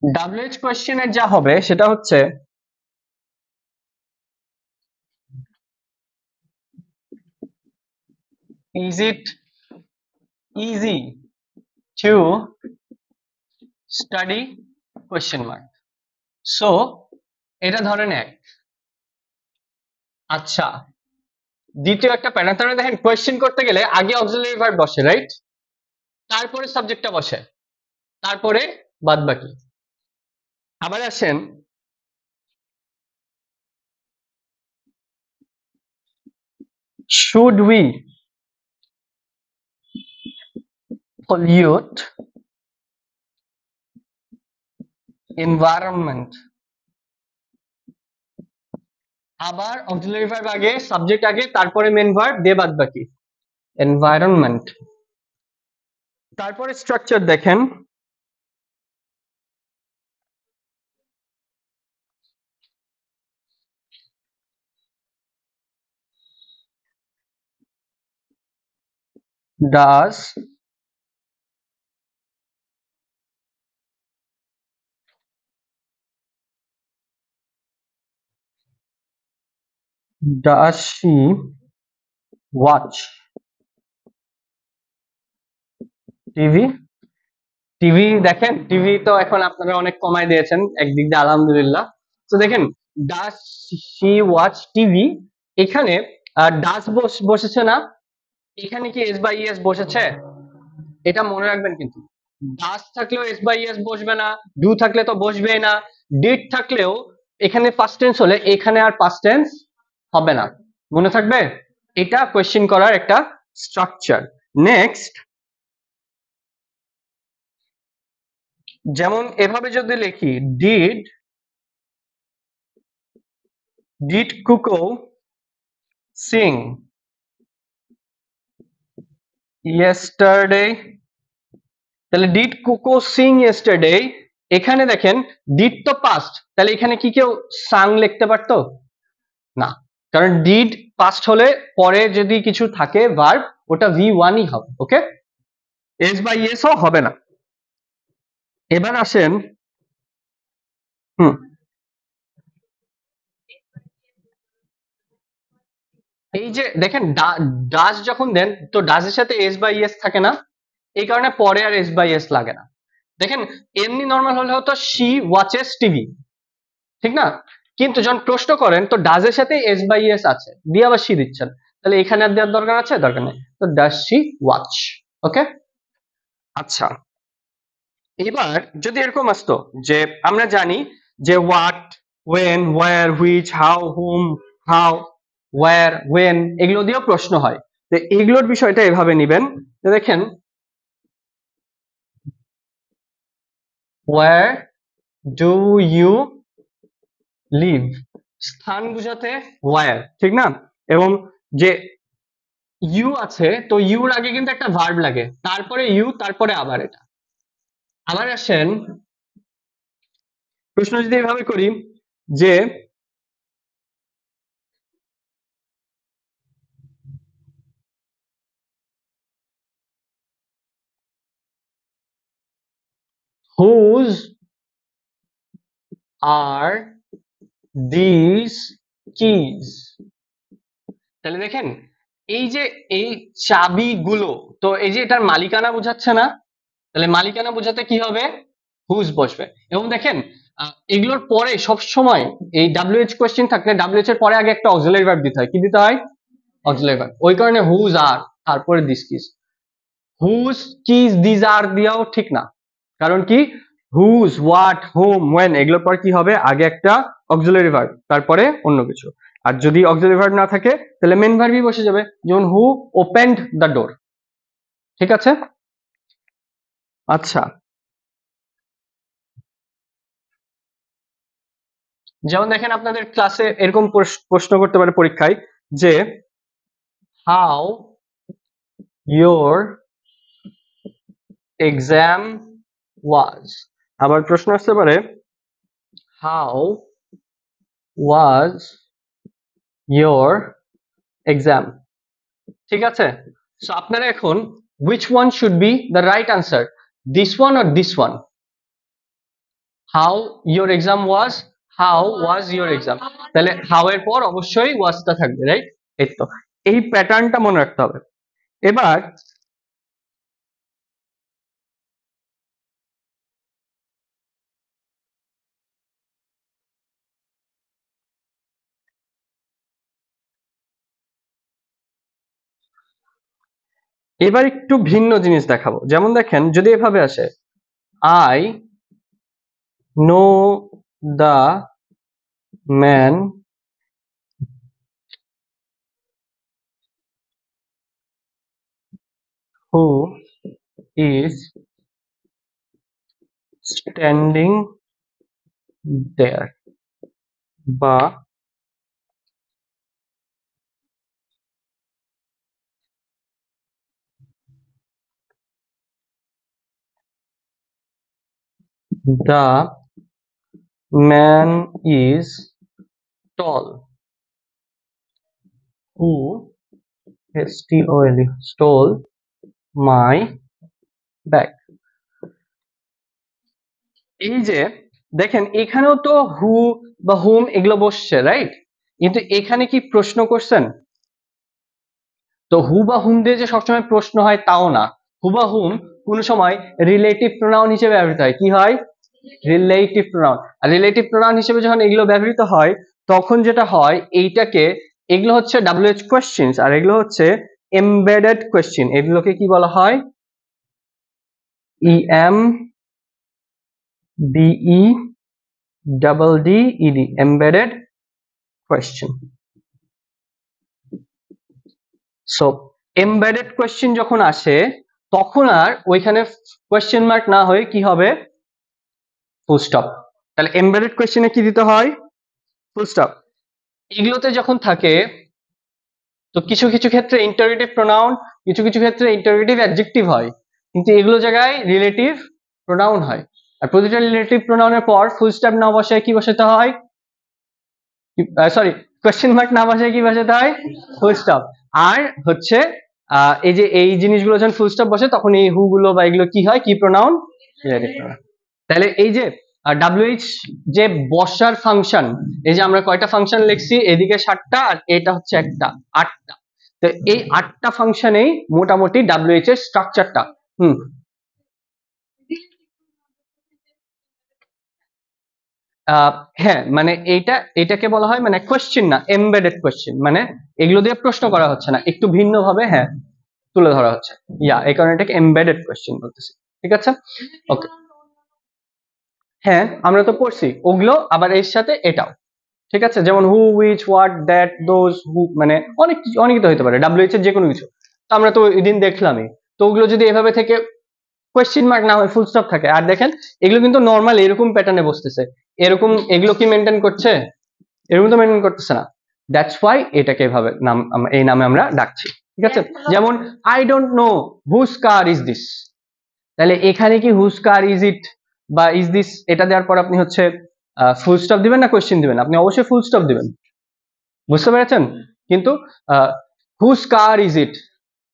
WH কোয়েশ্চেনের যা হবে সেটা হচ্ছে is it easy to study question mark. So এটা ধরেন এক। আচ্ছা, দ্বিতীয় একটা প্যাটার্ন, তাহলে দেখেন কোয়েশ্চেন করতে গেলে আগে অক্সিলারি ভার্ব বসে, রাইট? তারপরে সাবজেক্টটা বসে, তারপরে বাদ বাকি। আবার আসেন, should we pollute environment, আবার অক্সিলারি ভার্ব আগে, সাবজেক্ট আগে, তারপরে মেন ভার্ব দিয়ে বাদ বাকি। এনভায়রনমেন্ট, তারপরে স্ট্রাকচার দেখেন, does she watch TV? TV দেখেন, টিভি তো এখন আপনারা অনেক কমাই দিয়েছেন একদিক দিয়ে, আলহামদুলিল্লাহ। তো দেখেন, ডাজ শি ওয়াচ টিভি, এখানে ডাজ বসেছে না, এখানে কি এস বাই এস বসেছে? এটা মনে রাখবেন কিন্তু, ডাজ থাকলেও এস বাই এস বসবে না, ডু থাকলে তো বসবেই না, ডিড থাকলেও এখানে ফার্স্ট টেন্স হলে এখানে আর পাস্ট টেন্স হবে না, মনে থাকবে? এটা কোয়েশ্চেন করার একটা স্ট্রাকচার। নেক্সট, যেমন এভাবে যদি লিখি, ডিড কুকো সিং yesterday, তাহলে ডিড কুকো সিং yesterday, এখানে দেখেন ডিড তো পাস্ট, তাহলে এখানে কি কেউ সাং লিখতে পারতো? না, কারণ ডিড পাস্ট হলে পরে যদি কিছু থাকে ভার্ব, ওটা V1ই হবে। ওকে, এস বাই এস ও হবে না। এবার আসেন, হুম, এই যে দেখেন ডাজ যখন দেন তো ডাজের সাথে এস বাই এস থাকে না, এই কারণে পরে আর এস বাই এস লাগে না। দেখেন এমনি নর্মাল হলে হতো শি ওয়াচেস টিভি, ঠিক না? কিন্তু যখন প্রশ্ন করেন তো ডাজের সাথে এস বাই এস আছে, দিয়ে আবার শি দিচ্ছেন, তাহলে এখানে আর দেওয়ার দরকার আছে? দরকার নেই। তো ডাজ শি ওয়াচ। ওকে, আচ্ছা, এবার যদি এরকম আসতো যে আমরা জানি যে what, when, where, which, how, whom, how, where, when, এগুলো দিয়েও প্রশ্ন হয়। তো এগুলোর বিষয়টা এভাবে নিবেন, দেখেন, ওয়ার ডু ইউ লিভ, স্থান বুঝাতে ওয়ার, ঠিক না? এবং যে ইউ আছে, তো ইউর আগে কিন্তু একটা ভার্ব লাগে, তারপরে ইউ, তারপরে আবার এটা। আবার আসেন, প্রশ্ন যদি এভাবে করি যে হুজ আর দিস কিজ, তাহলে দেখেন এই যে এই চাবিগুলো, তো এই যে এটার মালিকানা বোঝাচ্ছে না, তাহলে মালিকানা বোঝাতে কি হবে? হুজ বসবে। এবং দেখেন এগুলোর পরে সব সময় এই WH কোশ্চেন থাকলে WH এর পরে আগে একটা অক্সিলারি ভার্ব দিতে হয়। কি দিতে হয়? Auxiliary verb. ওই কারণে হুজ আর, তারপরে this keys. Whose keys this are দিয়াও ঠিক না, কারণ কি, হুজ, হোয়াট, হোম, ওয়েন, এগুলোর পর কি হবে? আগে একটা অক্সিলারি ভার্ব, তারপরে অন্য কিছু। আর যদি অক্সিলারি ভার্ব না থাকে তাহলে মেন ভার্বই বসে যাবে, যেমন হু ওপেন্ড দ্য ডোর। ঠিক আছে? আচ্ছা, যেমন দেখেন আপনাদের ক্লাসে এরকম প্রশ্ন করতে পারে পরীক্ষায় যে হাউ ইয়োর এক্সাম ওয়াজ, আবার প্রশ্ন আসতে পারে হাউ ওয়াজ ইয়োর এক্সাম। ঠিক আছে? সো আপনারা এখন which one should be the right answer, this one or this one? How your exam was, how was your exam, তাহলে how এর পর অবশ্যই was টা থাকবে, রাইট? এই তো, এই প্যাটার্নটা মনে রাখতে হবে। এবার এবার একটু ভিন্ন জিনিস দেখাবো। যেমন দেখেন, যদি এভাবে আসে, I know the man who is standing there, বা the man is tall who stole my bag। এই যে দেখেন, এখানেও তো হু বা হুম এগুলো বসছে, রাইট? কিন্তু এখানে কি প্রশ্ন করছেন? তো হু বা হুম দিয়ে যে সবসময় প্রশ্ন হয় তাও না। হু বা হুম কোন সময় রিলেটিভ প্রোনাউন হিসেবে ব্যবহৃত হয়। কি হয়? Relative pronoun. আর রিলেটিভ প্রোনাউন হিসেবে যখন এগুলো ব্যবহৃত হয়, তখন যেটা হয়, এইটাকে, এগুলো হচ্ছে WH কোয়েশ্চেন্স আর এগুলো হচ্ছে এমবেডেড কোয়েশ্চেন। এগুলোকে কি বলা হয়? EMBEDDED, embedded question. So embedded question যখন আসে, তখন আর ওইখানে কোয়েশ্চেন মার্ক না হয়ে কি হবে? Full stop. তাহলে এমবেডেড কোয়েশ্চেনে কি দিতে হয়? Full stop. এগুলোতে যখন থাকে, তো কিছু কিছু ক্ষেত্রে ইন্টারোগেটিভ প্রোনাউন, কিছু কিছু ক্ষেত্রে ইন্টারোগেটিভ অ্যাডজেক্টিভ হয়, কিন্তু এগুলো জায়গায় রিলেটিভ প্রোনাউন হয়। আর প্রতিটা রিলেটিভ প্রোনাউনের পর ফুল স্টপ না বসায় কি বসাতে হয়? সরি, কোয়েশ্চেন মার্ক না বসায় কি বসাতে হয়? Full stop. আর হচ্ছে এই যে এই জিনিসগুলো যখন ফুল স্টপ বসে, তখন এই হু গুলো বা এগুলো কি হয়? কি প্রোনাউন? Relative pronoun. তাহলে এই যে WH যে বসার ফাংশন, এই যে আমরা কয়টা ফাংশন লিখছি, এদিকে 7টা আর এটা হচ্ছে একটা, 8টা। তো এই 8টা ফাংশনেই মোটামুটি WH এর স্ট্রাকচারটা। হ্যাঁ, মানে এটাকে বলা হয়, মানে কোয়েশ্চেন না, এমবেডেড কোয়েশ্চেন, মানে এগুলো দিয়ে প্রশ্ন করা হচ্ছে না, একটু ভিন্ন ভাবে হ্যাঁ তুলে ধরা হচ্ছে। এই কারণে এটাকে এমবেডেড কোয়েশ্চেন বলতেছি। ঠিক আছে, ওকে। হ্যাঁ, আমরা তো পড়ছি ওগুলো, আবার এর সাথে এটাও। ঠিক আছে, যেমন হু, উইচ, হোয়াট, দ্যাট, দোজ, হু, মানে অনেক কিছু, অনেক কিছু হতে পারে WH এর যে কোনো কিছু। তো আমরা তো ওই দিন দেখলামই। তো ওগুলো যদি এভাবে থেকে কোয়েশ্চেন মার্ক না হয়, ফুল স্টপ থাকে, আর দেখেন এগুলো কিন্তু নর্মাল এরকম প্যাটার্নে বসতেছে, এরকম, এগুলো কি মেনটেন করছে? এরকম তো মেনটেন করতেছে না। দ্যাটস ওয়াই এটাকে এভাবে নাম, এই নামে আমরা ডাকছি। ঠিক আছে, যেমন I don't know whose car is this. তাহলে এখানে কি হুজ কার ইজ ইট বা ইজ দিস, এটা দেওয়ার পর আপনি হচ্ছে ফুল স্টপ দিবেন না কোয়েশ্চেন দিবেন? আপনি অবশ্যই ফুল স্টপ দিবেন। বুঝতে পেরেছেন? কিন্তু হুজ কার ইজ ইট,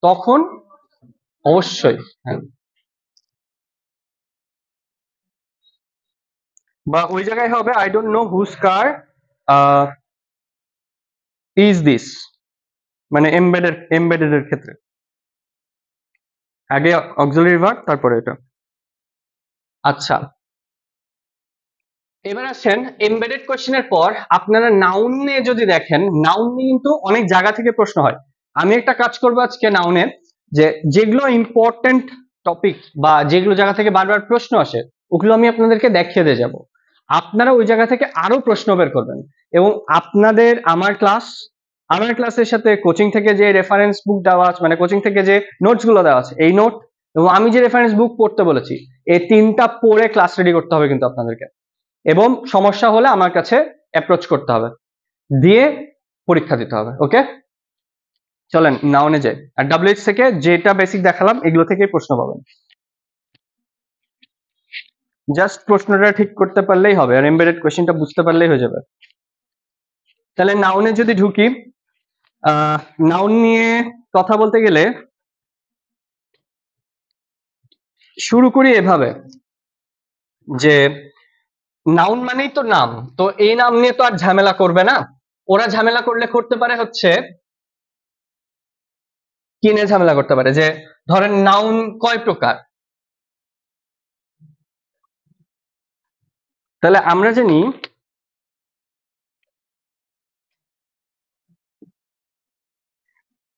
তখন অবশ্যই হ্যাঁ, বা ওই জায়গায় হবে I don't know whose car is this, মানে এমবেডেড এর ক্ষেত্রে আগে অক্সিলারি ভার্ব, তারপরে এটা। আচ্ছা, এবার আসেন এমবেডেড কোশ্চেনের পর আপনারা নাউন নিয়ে যদি দেখেন, নাউন নিয়ে কিন্তু অনেক জায়গা থেকে প্রশ্ন হয়। আমি একটা কাজ করবো আজকে নাউনে, যে যেগুলো ইম্পর্টেন্ট টপিক বা যেগুলো জায়গা থেকে বারবার প্রশ্ন আসে, ওগুলো আমি আপনাদেরকে দেখিয়ে দিয়ে যাবো। আপনারা ওই জায়গা থেকে আরো প্রশ্ন বের করবেন, এবং আপনাদের আমার ক্লাসের সাথে কোচিং থেকে যে রেফারেন্স বুক দেওয়া আছে, মানে কোচিং থেকে যে নোটস গুলো দেওয়া আছে, এই নোট এবং আমি যে রেফারেন্স বুক পড়তে বলেছি, এই 3টা পড়ে ক্লাস রেডি করতে হবে কিন্তু আপনাদেরকে। এবং সমস্যা হলে আমার কাছে অ্যাপ্রোচ করতে হবে, দিয়ে পরীক্ষা দিতে হবে। ওকে, চলেন নাউনে যাই। আর WH থেকে যেটা বেসিক দেখালাম, এগুলো থেকেই প্রশ্ন পাবেন। জাস্ট প্রশ্নটা ঠিক করতে পারলেই হবে, আর এমবেডেড কোশ্চেনটা বুঝতে পারলেই হয়ে যাবে। তাহলে নাউনে যদি ঢুকি, নাউন নিয়ে কথা বলতে গেলে শুরু করি এভাবে যে নাউন মানেই তো নাম, তো এই নাম নিয়ে তো আর ঝামেলা করবে না। ওরা ঝামেলা করলে করতে পারে হচ্ছে কি নিয়ে ঝামেলা করতে পারে, যে ধরেন নাউন কয় প্রকার। তাহলে আমরা জানি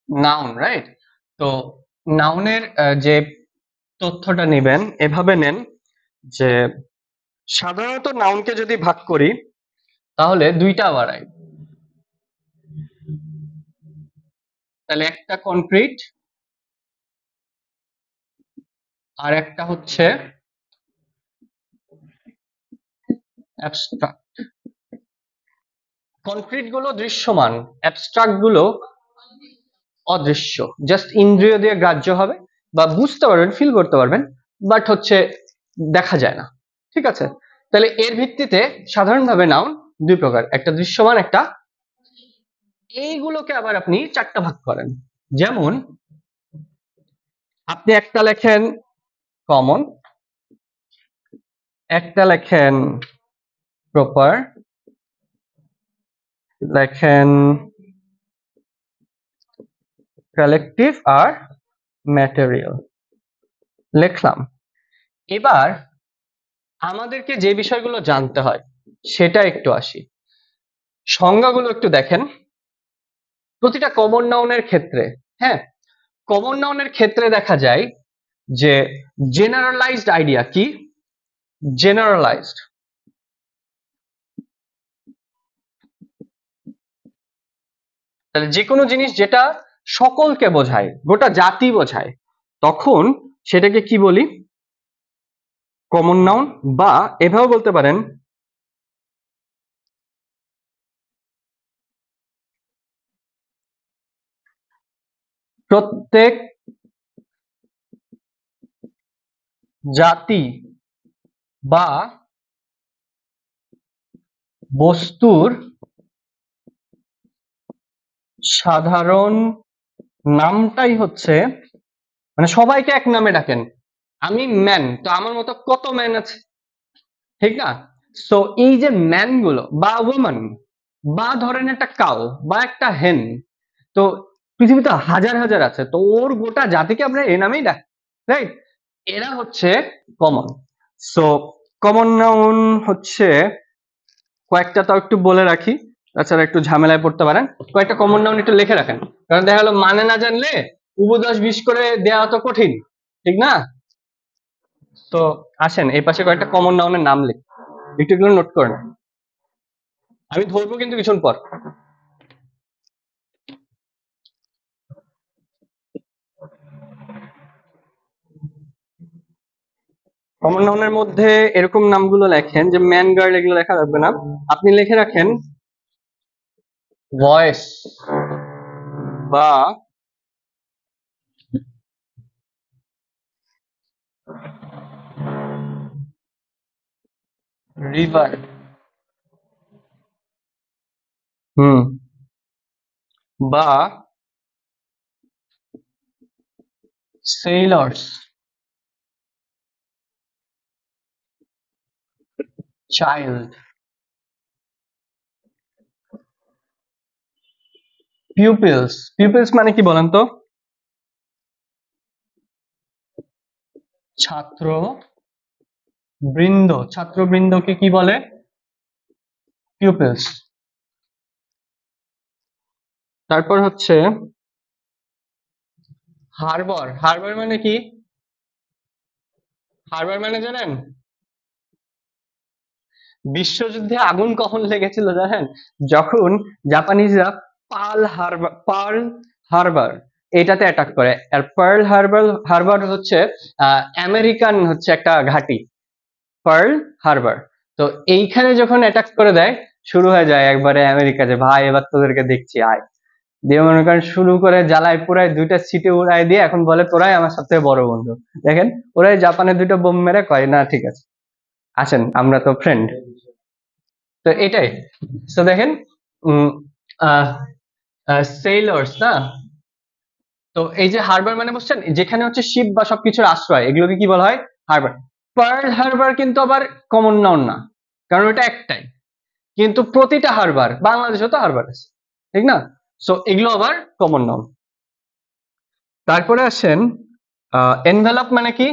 নাউন, রাইট? তো নাউনের যে তথ্যটা নেবেন এভাবে নেন যে সাধারণত নাউনকে যদি ভাগ করি তাহলে দুইটা বাড়ায়। তাহলে একটা কনক্রিট আর একটা হচ্ছে অ্যাবস্ট্রাক্ট। কনক্রিট গুলো দৃশ্যমান, অ্যাবস্ট্রাক্ট গুলো অদৃশ্য, জাস্ট ইন্দ্রিয় দিয়ে গ্রাহ্য হবে বা বুঝতে পারবেন, ফিল করতে পারবেন, বাট হচ্ছে দেখা যায় না। ঠিক আছে, তাহলে এর ভিত্তিতে সাধারণভাবে নাউন দুই প্রকার, একটা দৃশ্যমান, একটা। এইগুলোকে আবার আপনি চারটা ভাগ করেন। যেমন আপনি একটা লেখেন কমন, একটা লেখেন প্রপার, লেখেন কালেকটিভ আর ম্যাটেরিয়াল, লিখলাম। এবার আমাদেরকে যে বিষয়গুলো জানতে হয় সেটা একটু আসি। সংজ্ঞাগুলো একটু দেখেন প্রতিটা কমন নাউনের ক্ষেত্রে। হ্যাঁ, কমন নাউনের ক্ষেত্রে দেখা যায় যে জেনারেলাইজড আইডিয়া কি, জেনারেলাইজড, তাহলে যে কোনো জিনিস যেটা সকলকে বোঝায়, গোটা জাতি বোঝায়, তখন সেটাকে কি বলি, কমন নাউন। বা এভাবে বলতে পারেন প্রত্যেক জাতি বা বস্তুর সাধারণ নামটাই হচ্ছে, মানে সবাইকে এক নামে ডাকেন। আমি ম্যান, তো আমার মতো কত ম্যান আছে, ঠিক না? সো এই যে ম্যান গুলো বা ওম্যান বা ধরেন একটা কাউ বা একটা হেন, তো পৃথিবীতে হাজার হাজার আছে, তো ওর গোটা জাতিকে আমরা এ নামেই ডাকি, রাইট? এরা হচ্ছে কমন। সো কমন নাউন হচ্ছে কয়েকটা, তাও একটু বলে রাখি, তাছাড়া একটু ঝামেলায় পড়তে পারেন। কয়েকটা কমন নাউন একটু লিখে রাখেন, কারণ দেখা গেলো মানে না জানলে উপদশ 20 করে দেওয়া তো কঠিন, ঠিক না? তো আসেন এই পাশে কয়েকটা কমন নাউনের নাম লিখ, একটু একটু নোট করেন, আমি ধরবো কিন্তু কিছুক্ষণ পর। কমন নাউনের মধ্যে এরকম নামগুলো লেখেন, যে ম্যান, গার্ল, এগুলো লেখা লাগবে না, আপনি লিখে রাখেন ভয়েস বা রিভার। হুম। বা সেলর্স, চাইল্ড, পিউপিলস। পিউপিলস মানে কি বলেন তো? ছাত্র বৃন্দ, ছাত্রবৃন্দকে কি বলে? পিউপিলস। তারপর হচ্ছে হারবার। হারবার মানে কি? হারবার মানে জানেন? বিশ্বযুদ্ধে আগুন কখন লেগেছিল জানেন? যখন জাপানিজরা পার্ল হারবার এটাতে অ্যাটাক করে। আর পার্ল হারবার, হারবার হচ্ছে আমেরিকান হচ্ছে একটা ঘাঁটি, পার্ল হারবার। তো এইখানে যখন অ্যাটাক করে দেয়, শুরু হয়ে যায় একবারে আমেরিকা যে ভাই এবার তোদেরকে দেখছি আয়, দিয়ে মনে করেন শুরু করে জ্বালায় পুরায়, দুইটা সিটি উড়াই দিয়ে এখন বলে তোরাই আমার সবথেকে বড় বন্ধু। দেখেন ওরাই জাপানের দুটো বোম মেরে কয় না ঠিক আছে আসেন আমরা তো ফ্রেন্ড। তো এটাই। তো দেখেন, সেলর্স না, তো এই যে হারবার মানে বুঝছেন, যেখানে হচ্ছে শিপ বা সবকিছুর আশ্রয়, এগুলোকে কি বলা হয়? হারবার। পার্ল হারবার কিন্তু আবার কমন নাউন না, কারণ ওটা একটাই। কিন্তু প্রতিটা হারবার, বাংলাদেশে তো হারবার আছে, ঠিক না? সো এগুলো আবার কমন নাউন। তারপরে আসেন এনভেলপ মানে কি?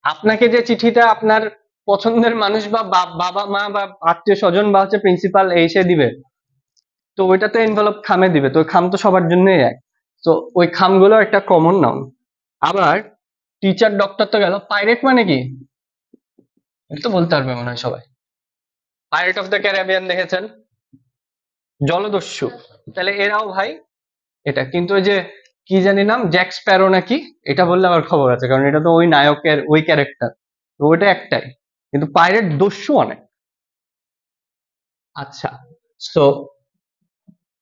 আপনাকে যে চিঠিটা আপনার পছন্দের মানুষ বা বাবা মা বা আত্মীয় স্বজন বা হচ্ছে প্রিন্সিপাল এসে দিবে, তো ওইটা তো এনভেলপ খামে দিবে, তো খাম তো সবার জন্যই এক। তো ওই খামগুলো একটা কমন নাউন। আবার টিচার ডক্টর তো গেল, পাইরেট মানে কি? এটা তো বলতে পারবে মনে হয় সবাই। পাইরেট অফ দ্য ক্যারিবিয়ান দেখেছেন, জলদস্যু। তাহলে এরাও ভাই এটা। কিন্তু ওই যে কি জানি নাম, জ্যাক স্প্যারো নাকি, এটা বললে আমার খবর আছে, কারণ এটা তো ওই নায়কের ওই ক্যারেক্টার, তো ওইটা একটাই। কিন্তু পাইরেট দস্যু অনেক। আচ্ছা, তো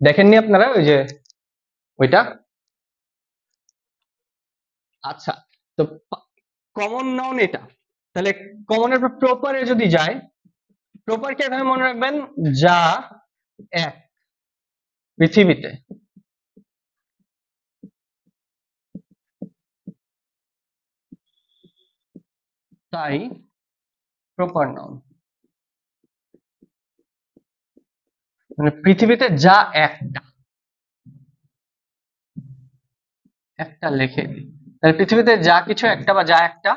দেখেননি আপনারা ওই যে ওইটা? আচ্ছা, তো কমন নাউন এটা। তাহলে কমনের প্রপারে যদি যায়, প্রপারকে এভাবে মনে রাখবেন, যা এক পৃথিবীতে, তাই প্রপার নাউন। মানে পৃথিবীতে যা একটা, একটা লেখে দিই, তাহলে পৃথিবীতে যা কিছু একটা বা যা একটা,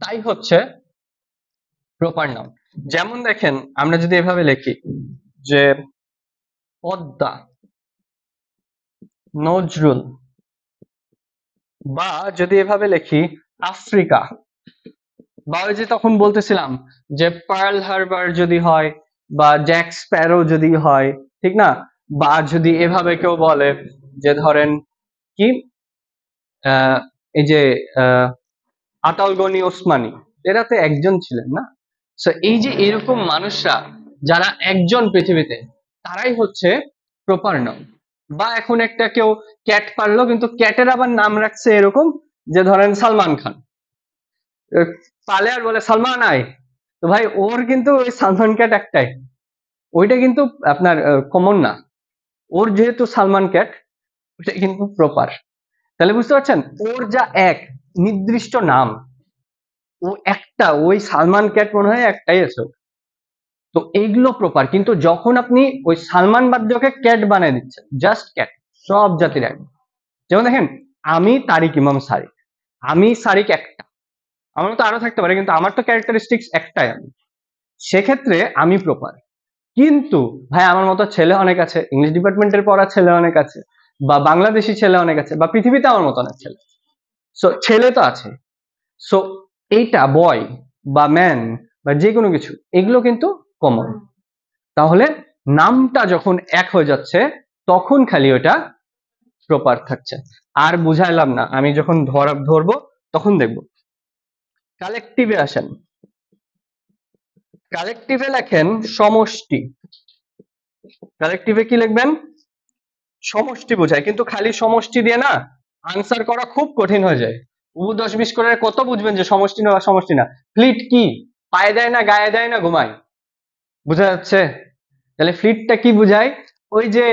তাই হচ্ছে প্রপার নাউন। যেমন দেখেন, আমরা যদি এভাবে লিখি যে পদ্মা, নজরুল, বা যদি এভাবে লিখি আফ্রিকা, বা ওই যে তখন বলতেছিলাম যে পার্ল হারবার যদি হয়, বা জ্যাক স্প্যারো যদি হয়, ঠিক না? বা যদি এভাবে কেউ বলে যে ধরেন কি, আহ, এই যে আহ, আতাউল গনি ওসমানী, এরা তো একজন ছিলেন না? সো এই যে এরকম মানুষরা যারা একজন পৃথিবীতে, তারাই হচ্ছে প্রপার নাউন। বা এখন একটা কেউ ক্যাট পারলো, কিন্তু ক্যাটের আবার নাম রাখছে এরকম, যে ধরেন সালমান খান, পালে আর বলে সালমান আয়, তো ভাই ওর কিন্তু ওই সালমান ক্যাট একটাই, ওইটা কিন্তু আপনার কমন না। ওর যেহেতু সালমান ক্যাট, ওইটা কিন্তু প্রপার। তাহলে বুঝতে পারছেন, ওর যা এক নির্দিষ্ট নাম, ও একটা, ওই সালমান ক্যাট মনে হয় একটাই আছে। তো এইগুলো প্রপার। কিন্তু যখন আপনি ওই সালমান বাদ্যকে ক্যাট বানিয়ে দিচ্ছেন, জাস্ট ক্যাট, সব জাতির এক। যেমন দেখেন, আমি তারিক ইমাম সারিক, আমি সারিক একটা, আমার তো আরো থাকতে পারে, কিন্তু আমার তো ক্যারেক্টারিস্টিক্স একটাই আমি, সেক্ষেত্রে আমি প্রপার। কিন্তু ভাই আমার মতো ছেলে অনেক আছে, ইংলিশ ডিপার্টমেন্টের পড়া ছেলে অনেক আছে, বা বাংলাদেশি ছেলে অনেক আছে, বা পৃথিবীতে আমার মতো অনেক ছেলে, সো ছেলে তো আছে। সো এইটা বয় বা ম্যান বা যে কোনো কিছু, এগুলো কিন্তু কমন। তাহলে নামটা যখন এক হয়ে যাচ্ছে, তখন খালি ওটা প্রপার থাকছে। আর বুঝাইলাম না, আমি যখন ধরবো তখন দেখবো। কালেকটিভে আসেন, কালেকটিভে লেখেন সমষ্টি। কালেকটিভে কি লিখবেন? সমষ্টি বোঝায়। কিন্তু খালি সমষ্টি দিয়ে না আনসার করা খুব কঠিন হয়ে যায়। 10-20 করে কত বুঝবেন যে সমষ্টি না সমষ্টি না? ফ্লিট কি? পায়ে দেয় না, গায়ে দেয় না, ঘুমায়? বোঝা যাচ্ছে? তাহলে ফ্লিটটা কি বুঝায়? ওই যে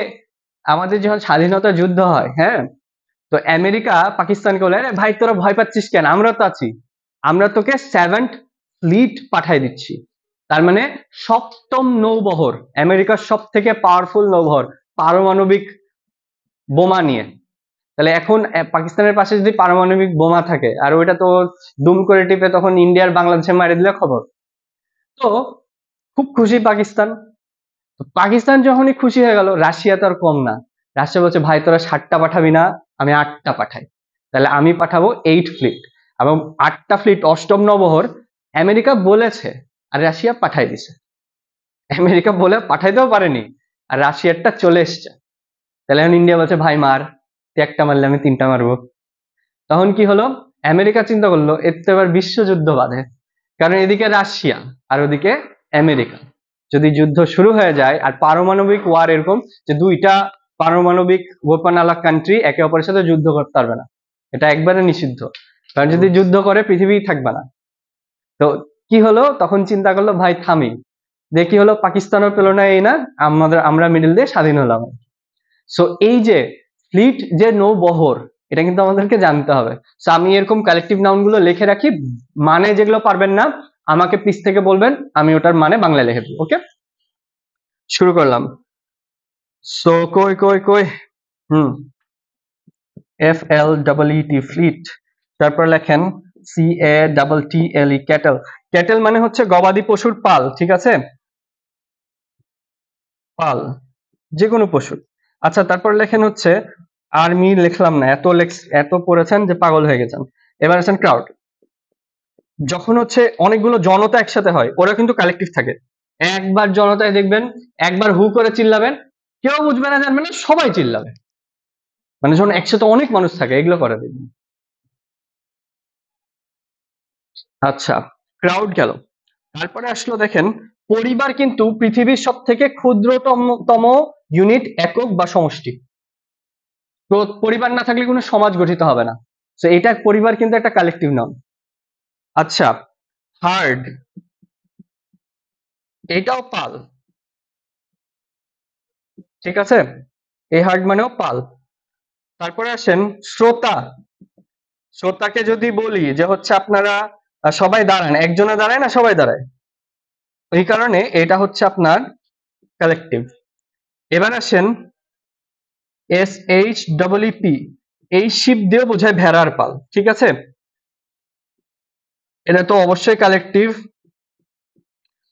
আমাদের যখন স্বাধীনতা যুদ্ধ হয়, হ্যাঁ, তো আমেরিকা পাকিস্তানকে বলে, আরে ভাই তোরা ভয় পাচ্ছিস কেন, আমরা তো আছি, আমরা তোকে 7th ফ্লিট পাঠাই দিচ্ছি। তার মানে সপ্তম নৌবহর, আমেরিকার সব থেকে পাওয়ারফুল নৌবহর, পারমাণবিক বোমা নিয়ে। তাহলে এখন পাকিস্তানের পাশে যদি পারমাণবিক বোমা থাকে, আর ওইটা তো দুম করে টিপে তখন ইন্ডিয়ার বাংলাদেশে মারি দিলে খবর। তো খুব খুশি পাকিস্তান। তো পাকিস্তান যখনই খুশি হয়ে গেল, রাশিয়া তো আর কম না। রাশিয়া বলছে, ভাই তোরা 7টা পাঠাবি না, আমি 8টা পাঠাই। তাহলে আমি পাঠাবো 8 ফ্লিট, এবং 8টা ফ্লিট অষ্টম নবহর আমেরিকা বলেছে, আর রাশিয়া পাঠাই দিছে। আমেরিকা বলে পাঠাইতেও পারেনি, আর রাশিয়ারটা চলে এসছে। তাহলে এখন ইন্ডিয়া বলছে, ভাই মার, তুই একটা মারলে আমি 3টা মারবো। তখন কি হলো, আমেরিকা চিন্তা করলো এর তো এবার বিশ্বযুদ্ধ বাঁধে, কারণ এদিকে রাশিয়া আর ওদিকে আমেরিকা, যদি যুদ্ধ শুরু হয়ে যায়, আর পারমাণবিক ওয়ার এরকম যে দুইটা পারমাণবিক ওয়েপনালা কান্ট্রি একে অপরের সাথে যুদ্ধ করতে পারবে না, এটা একবারে নিষিদ্ধ। কারণ যদি যুদ্ধ করে পৃথিবী থাকবে না। তো কি হলো, তখন চিন্তা করলো ভাই থামি, দেখি হলো পাকিস্তানও পেল না এই না, আমরা মিডিল দিয়ে স্বাধীন হলাম। সো এই যে ফ্লিট যে নৌবহর, এটা কিন্তু আমাদেরকে জানতে হবে। সো আমি এরকম কালেকটিভ নাউন গুলো লিখে রাখি, মানে যেগুলো পারবেন না আমাকে পিছ থেকে বলবেন, আমি ওটার মানে বাংলায় লিখে দেবো। ওকে, শুরু করলাম। সো কই কই কই FLEET ফ্লিট। তারপর লেখেন CATTLE ক্যাটেল। ক্যাটেল মানে হচ্ছে গবাদি পশুর পাল, ঠিক আছে, পাল যে কোনো পশু। আচ্ছা, তারপর লেখেন হচ্ছে আর্মি, লিখলাম না, এত পড়েছেন যে পাগল হয়ে গেছেন। এবার আছেন ক্রাউড। যখন হচ্ছে অনেকগুলো জনতা একসাথে হয়, ওরা কিন্তু কালেকটিভ থাকে। একবার জনতায় দেখবেন, একবার হু করে চিল্লাবেন, কেউ বুঝবে না জানবে না, সবাই চিল্লাবে, মানে যখন একসাথে অনেক মানুষ থাকে এগুলো করে দেখবেন। আচ্ছা, ক্রাউড গেল। তারপরে আসলো দেখেন, পরিবার কিন্তু পৃথিবীর সব থেকে ক্ষুদ্রতম ইউনিট, একক বা সমষ্টি। তো পরিবার না থাকলে কোনো সমাজ গঠিত হবে না। তো এটা পরিবার কিন্তু একটা কালেকটিভ নাম। আচ্ছা, হার্ড, এটাও পাল, ঠিক আছে, এই হার্ড মানেও পাল। তারপরে আসেন শ্রোতা। শ্রোতাকে যদি বলি যে হচ্ছে আপনারা সবাই দাঁড়ান, একজনে দাঁড়ায় না, সবাই দাঁড়ায়, এই কারণে এটা হচ্ছে আপনার কালেকটিভ। এবার আসেন SHEEP, এই শিপ দিয়ে বোঝায় ভেড়ার পাল, ঠিক আছে, এটা তো অবশ্যই কালেকটিভ।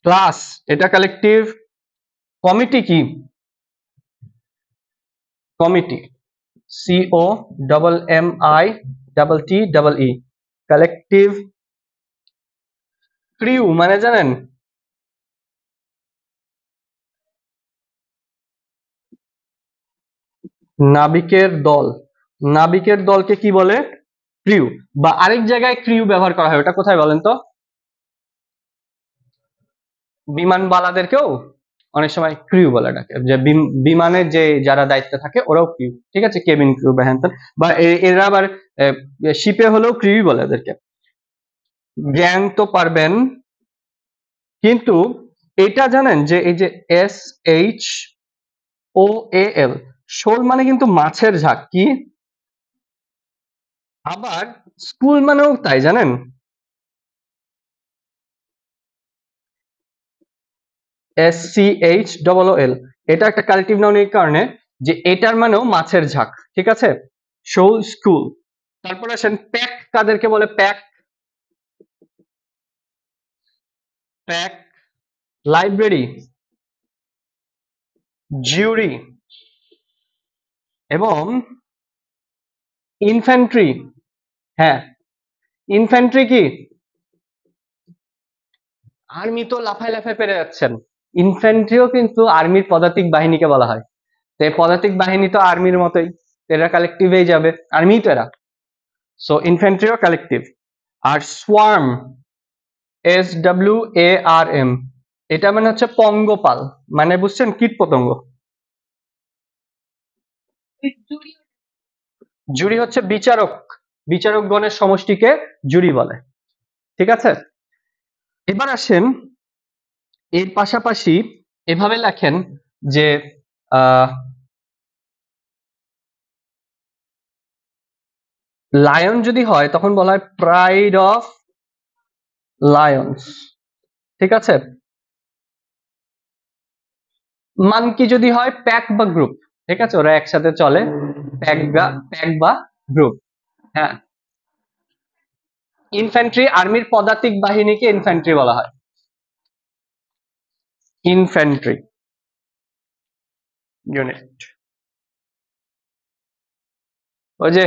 ক্লাস, এটা কালেকটিভ। কমিটি কি? Committee, COMMITTE, collective. ক্রিউ মানে জানেন? নাবিকের দল। নাবিকের দলকে কি বলে? ক্রিউ। বা আরেক জায়গায় ক্রিউ ব্যবহার করা হয়, ওটা কোথায় বলেন তো? বিমানবালাদেরকেও অনেক সময় ক্রিউ বলে ডাকে, যে বিমানের যে যারা দায়িত্বে থাকে ওরাও ক্রিউ, ঠিক আছে, কেবিন ক্রিউ বা হ্যান ত্যান। বা এরা আবার শিপে হলেও ক্রিউ বলে এদেরকে। জ্ঞান তো পারবেন, কিন্তু এটা জানেন যে এই যে SHOAL, শোল মানে কিন্তু মাছের ঝাঁক, কি? আবার স্কুল মানেও তাই, জানেন? SCHOOL, এটা একটা কালেকটিভ নাউন এই কারণে যে এটার মানেও মাছের ঝাঁক, ঠিক আছে, শোল, স্কুল। তারপর আসেন প্যাক, কাদেরকে বলে? প্যাক, প্যাক, লাইব্রেরি, জিউরি, এবং ইনফ্যান্ট্রি। হ্যাঁ, ইনফ্যান্ট্রি কি? আর্মি তো লাফায় লাফায় পেরে যাচ্ছেন, ইনফ্যান্ট্রিও কিন্তু আর্মির পদাতিক বাহিনীকে বলা হয়। তো এই পদাতিক বাহিনী তো আর্মির মতোই, এরা কালেকটিভেই যাবে, আর্মি তো এরা। সো ইনফ্যান্ট্রিও কালেকটিভ। আর সোয়ার্ম, SWARM, এটা মানে হচ্ছে পঙ্গপাল, মানে বুঝছেন, কীট পতঙ্গ। জুরি হচ্ছে বিচারক, বিচারকগণের সমষ্টিকে জুরি বলে, ঠিক আছে। এবার আসেন, এর পাশাপাশি এভাবে লেখেন যে লায়ন যদি হয় তখন বলা হয় প্রাইড অফ লায়ন্স, ঠিক আছে। মানকি যদি হয় প্যাক বা গ্রুপ, ঠিক আছে, ওরা একসাথে চলে, প্যাক বা গ্রুপ। হ্যাঁ, ইনফ্যান্ট্রি, আর্মির পদাতিক বাহিনীকে ইনফ্যান্ট্রি বলা হয়, ইনফ্যান্ট্রি ইউনিট। ওই যে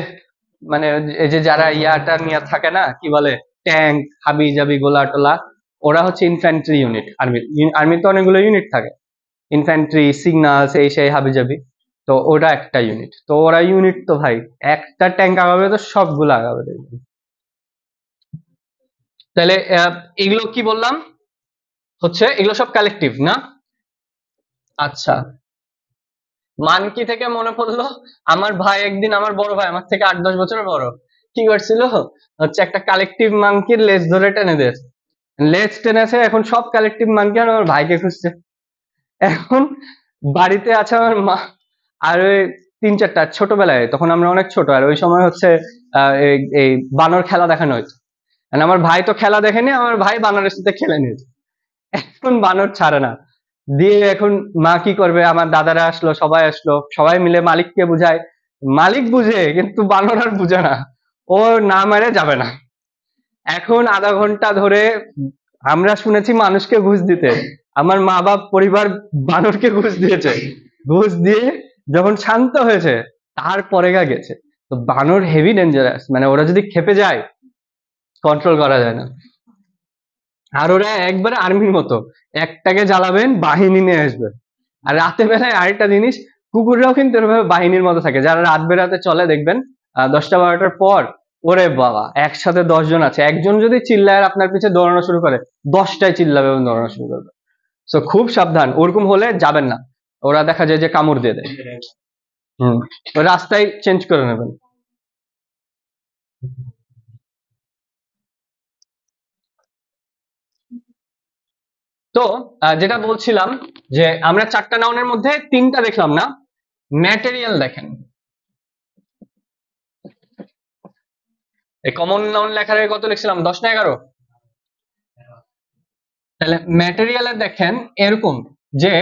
মানে এই যে যারা ইয়াটা নিয়ে থাকে না, কি বলে, ট্যাঙ্ক, হাবি জাবি, গোলা টোলা, ওরা হচ্ছে ইনফ্যান্ট্রি ইউনিট। আর্মির তো অনেকগুলো ইউনিট থাকে, ইনফ্যান্ট্রি, সিগন্যাল, এই সেই হাবি জাবি, তো ওটা একটা ইউনিট। তো ওরা ইউনিট তো ভাই, একটা ট্যাঙ্ক আগাবে তো সবগুলো আগাবে দেখবেন। তাহলে এগুলো কি বললাম, হচ্ছে এগুলো সব কালেকটিভ না? আচ্ছা, মানকি থেকে মনে পড়লো, আমার ভাই একদিন, আমার বড় ভাই, আমার থেকে 8-10 বছরের বড়, কি করছিল, হচ্ছে একটা কালেকটিভ মানকির লেজ ধরে টেনে দিয়েছে, লেজ টেনেছে, এখন সব কালেকটিভ মানকি আর আমার ভাইকে খুঁজছে। এখন বাড়িতে আছে আমার মা, আর ওই 3-4টা ছোটবেলায়, তখন আমরা অনেক ছোট, আর ওই সময় হচ্ছে এই বানর খেলা দেখানো হইতো। আমার ভাই তো খেলা দেখেনি, আমার ভাই বানরের সাথে খেলে নিয়েছে। এখন বানর ছাড়ে না। দিয়ে এখন মা কি করবে, আমার দাদারা আসলো, সবাই আসলো, সবাই মিলে মালিককে বুঝায়। মালিক বুঝে, কিন্তু বানর আর বুঝে না, ও না মেরে যাবে না। এখন আধা ঘন্টা ধরে আমরা শুনেছি মানুষকে ঘুষ দিতে, আমার মা বাপ পরিবার বানরকে ঘুষ দিয়েছে। ঘুষ দিয়ে যখন শান্ত হয়েছে, তারপরে গেছে। তো বানর হেভি ডেঞ্জারাস, মানে ওরা যদি খেপে যায় কন্ট্রোল করা যায় না। আর ওরা একবারে আর্মির মতো, একটাকে জ্বালাবেন বাহিনী নিয়ে আসবে। আর রাতে বেলায় আরেকটা জিনিস, কুকুররাও কিন্তু এরভাবে বাহিনীর মতো থাকে, যারা রাত বেরাতে চলে দেখবেন 10টা-12টার পর, ওরে বাবা একসাথে 10 জন আছে, একজন যদি চিল্লায় আর আপনার পিছে দৌড়ানো শুরু করে, 10টাই চিল্লাবে এবং দৌড়ানো শুরু করবে। তো খুব সাবধান, ওরকম হলে যাবেন না, ওরা দেখা যায় যে কামড় দিয়ে দেয়। রাস্তায় চেঞ্জ করে নেবেন। তো যেটা বলছিলাম, যে আমরা 4টা নাউনের মধ্যে 3টা দেখলাম না। ম্যাটেরিয়াল দেখেন, এই কমন নাউন লেখার আগে কত লিখছিলাম, 10 না 11? তাহলে ম্যাটেরিয়ালে দেখেন এরকম, যে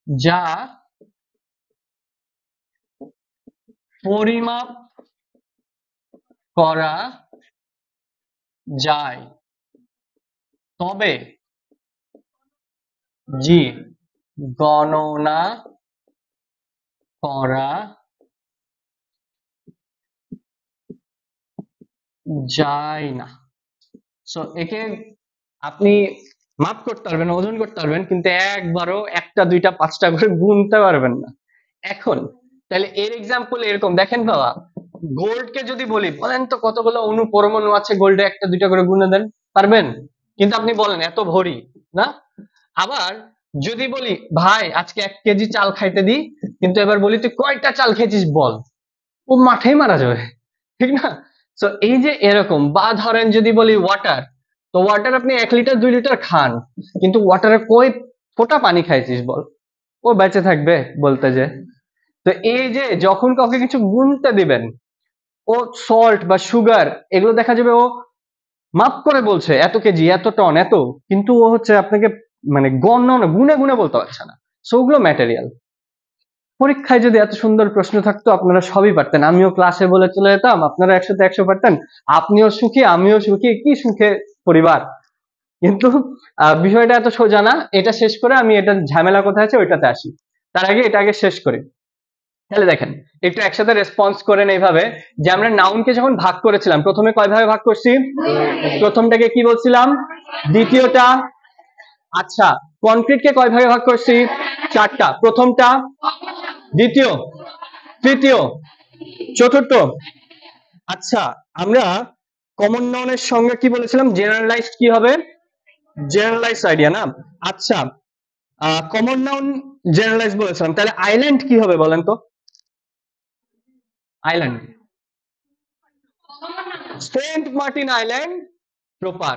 যা পরিমাপ করা যায়, তবে জি গণনা করা যায় না। সো একে আপনি মাপ করতে পারবেন, ওজন করতে পারবেন, কিন্তু একবারও 1টা 2টা 5টা করে গুনতে পারবেন না। এখন তাহলে এর এক্সাম্পল এরকম দেখেন বাবা, গোল্ডকে যদি বলি, বলেন তো কতগুলো অণু পরমাণু আছে গোল্ডে, 1টা 2টা করে গুনে দেন, পারবেন? কিন্তু আপনি বলেন এত ভরি না। আবার যদি বলি ভাই আজকে 1 কেজি চাল খাইতে দিই, কিন্তু এবার বলি তুই কয়টা চাল খেয়েছিস বল, ও মাঠেই মারা যাবে, ঠিক না? তো এই যে এরকম, বা ধরেন যদি বলি ওয়াটার, তো ওয়াটার আপনি 1 লিটার 2 লিটার খান, কিন্তু ওয়াটারে কয় ফোঁটা পানি খাইছিস বল, ও বেঁচে থাকবে বলতে যে। তো এই যে যখন কাউকে কিছু গুনতে দিবেন, ও সল্ট বা সুগার এগুলো দেখা যাবে ও মাপ করে বলছে এত কেজি এত টন এত, কিন্তু ও হচ্ছে আপনাকে মানে গণনা গুনে গুনে বলতে পারছে না। সো ওগুলো ম্যাটেরিয়াল। পরীক্ষায় যদি এত সুন্দর প্রশ্ন থাকতো, আপনারা সবই পারতেন, আমিও ক্লাসে বলে চলে যেতাম, আপনারা 100তে 100 পারতেন, আপনিও সুখী আমিও সুখী, কি সুখে পরিবার। কিন্তু বিষয়টা এত সোজা না। এটা শেষ করে আমি এটা ঝামেলা কোথায় আছে ওইটাতে আসি, তার আগে এটা আগে শেষ করি। তাহলে দেখেন একটু একসাথে রেসপন্স করেন এইভাবে, যে আমরা নাউনকে যখন ভাগ করেছিলাম, প্রথমে কয় ভাগে ভাগ করছি? প্রথমটাকে কি বলছিলাম? দ্বিতীয়টা। আচ্ছা, কনক্রিটকে কয় ভাগে ভাগ করছি? 4টা। প্রথমটা, দ্বিতীয়, তৃতীয়, চতুর্থ। আচ্ছা, আমরা কমন নাউনের সঙ্গে কি বলেছিলাম? জেনারেলাইজড কি হবে? জেনারেলাইজড আইডিয়া না। আচ্ছা, কমন নাউন জেনারেলাইজ বলেছিলাম, তাহলে আইল্যান্ড কি হবে বলেন তো? Island, Saint Martin island proper.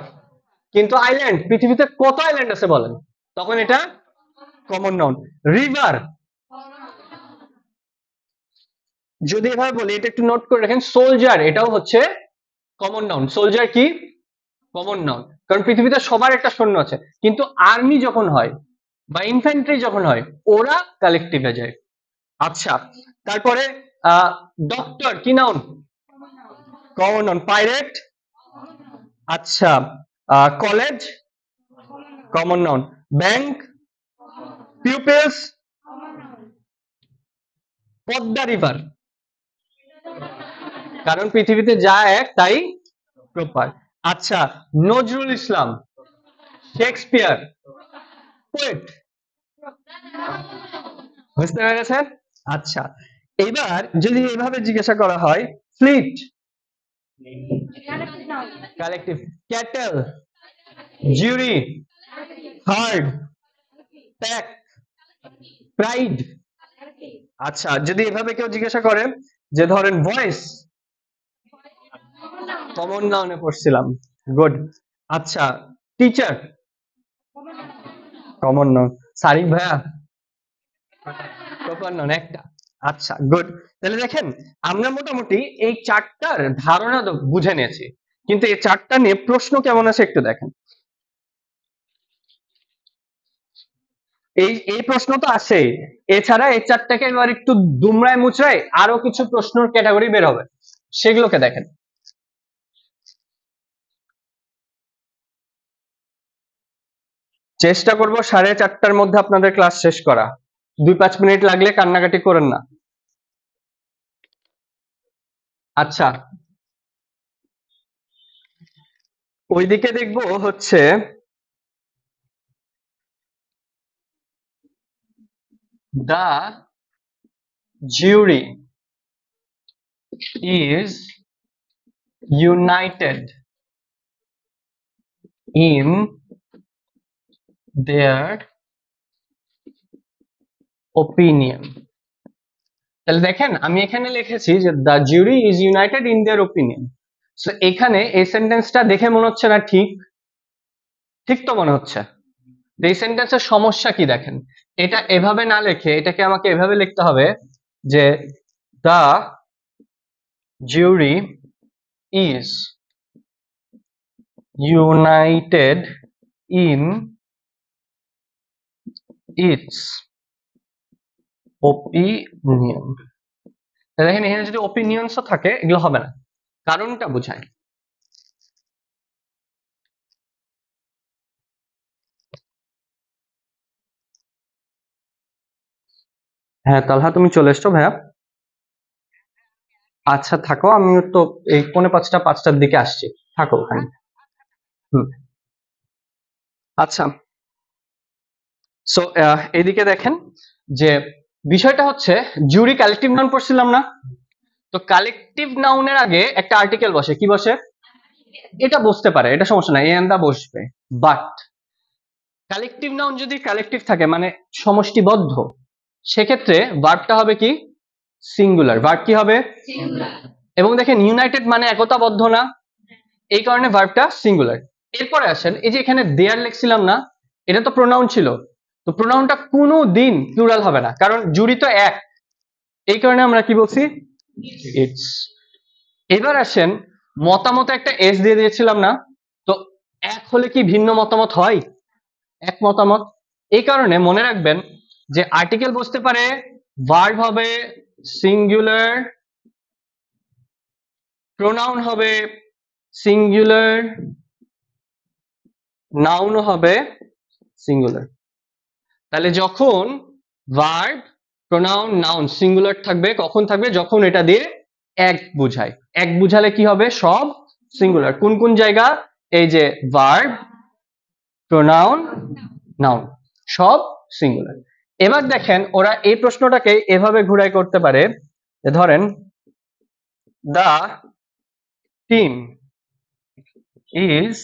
কিন্তু আইল্যান্ড, পৃথিবীতে কত আইল্যান্ড আছে বলেন, তখন এটা কমন নাউন। রিভার, যদি এভাবে বলি, এটা একটু নোট করে রাখেন, সোলজার এটাও হচ্ছে কমন নাউন। সোলজার কি? কমন নাউন, কারণ পৃথিবীতে সবার একটা সৈন্য আছে। কিন্তু আর্মি যখন হয় বা ইনফ্যান্ট্রি যখন হয়, ওরা কালেকটিভে যায়। আচ্ছা, তারপরে ডক্টর কি নাউন? Common noun. পাইরেট, আচ্ছা, college common noun. Bank, pupils, Padma river, কারণ পৃথিবীতে যা এক তাই প্রপার। আচ্ছা, নজরুল ইসলাম, শেক্সপিয়ার, পোয়েট। বুঝতে পেরেছেন? আচ্ছা, এবার যদি এভাবে জিজ্ঞাসা করা হয়, ফ্লিট কালেকটিভ, ক্যাটেল, জুরি, হার্ড, প্যাক, প্রাইড। আচ্ছা, যদি এভাবে কেউ জিজ্ঞাসা করে, যে ধরেন ভয়েস, কমন নাউনে পড়ছিলাম, গুড। আচ্ছা, টিচার, কমন নাউন। সারিক ভাইয়া, প্রপার নাউন একটা। আচ্ছা, গুড। তাহলে দেখেন আমরা মোটামুটি এই চারটার ধারণা বুঝে নিয়েছি, কিন্তু এই চারটা নিয়ে প্রশ্ন কেমন আছে একটু দেখেন। এই প্রশ্ন তো আসে, এছাড়া এই চারটাকে এবার একটু দুমড়ায় মুচড়ায় আরো কিছু প্রশ্নের ক্যাটাগরি বের হবে, সেগুলোকে দেখেন। চেষ্টা করব 4:30টার মধ্যে আপনাদের ক্লাস শেষ করা। 2-5 মিনিট লাগলে কান্নাকাটি করেন না। আচ্ছা, ওইদিকে দেখবো হচ্ছে the jury is united in their opinion। তাহলে দেখেন আমি এখানে লিখেছি যে the jury is united in their opinion। So এখানে এই সেন্টেন্সটা দেখে মনে হচ্ছে না ঠিক? ঠিক তো মনে হচ্ছে। এই সেন্টেন্সের সমস্যা কি দেখেন, এটা এভাবে না লিখে এটাকে আমাকে এভাবে লিখতে হবে যে the jury is united in its opinion। দেখেন এখানে যদি ওপিনিয়নসও থাকে এগুলো হবে না, কারণটা বোঝায়। হ্যাঁ তালহা তুমি চলে এসছো ভাইয়া। আচ্ছা থাকো, আমিও তো এই 4:45-5টার দিকে আসছি, থাকো ওখানে। হুম। আচ্ছা, সো এদিকে দেখেন যে বিষয়টা হচ্ছে জুরি কালেকটিভ নাউন পড়ছিলাম না? তো কালেকটিভ নাউনের আগে একটা আর্টিকেল বসে, কি বসে? এটা বসতে পারে, এটা সমস্যা নাই, এন দা বসবে। বাট কালেকটিভ নাউন যদি কালেকটিভ থাকে মানে সমষ্টিবদ্ধ, সেক্ষেত্রে ভার্বটা হবে কি? সিঙ্গুলার। ভার্ব কি হবে? এবং দেখেন ইউনাইটেড মানে একতাবদ্ধ না, এই কারণে ভার্বটা সিঙ্গুলার। এরপরে আসেন এই যে এখানে দেয়ার লিখছিলাম না, এটা তো প্রোনাউন ছিল, তো প্রোনাউনটা কোনো দিন প্লুরাল হবে না, কারণ জুড়ি তো এক, এই কারণে আমরা কি বলছি? ইটস। এবার আসেন মতামত, একটা এস দিয়ে দিয়েছিলাম না, তো এক হলে কি ভিন্ন মতামত হয়? এক মতামত। এই কারণে মনে রাখবেন যে আর্টিকেল বসতে পারে, ভার্ব হবে সিঙ্গুলার, প্রোনাউন হবে সিঙ্গুলার, নাউন হবে সিঙ্গুলার। তাহলে যখন ভার্ব, প্রোনাউন, নাউন সিঙ্গুলার থাকবে, কখন থাকবে? যখন এটা দিয়ে এক বুঝায়। এক বুঝালে কি হবে? সব সিঙ্গুলার। কোন কোন জায়গা? এই যে ভার্ব, প্রোনাউন, নাউন সব সিঙ্গুলার। এবার দেখেন ওরা এই প্রশ্নটাকে এভাবে ঘুরাই করতে পারে, ধরেন the team is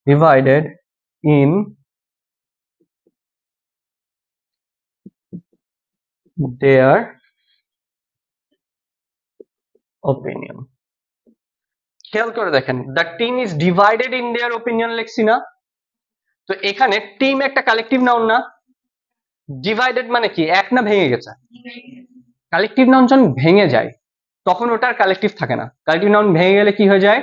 divided in their opinion। খেয়াল করে দেখেন the team is divided in their opinion লিখছি না? তো এখানে টিম একটা কালেকটিভ নাউন না? ডিভাইডেড মানে কি? এক না ভেঙে গেছে? কালেকটিভ নাউন যখন ভেঙে যায় তখন ওটার কালেকটিভ থাকে না। কালেকটিভ নাউন ভেঙে গেলে কি হয়ে যায়?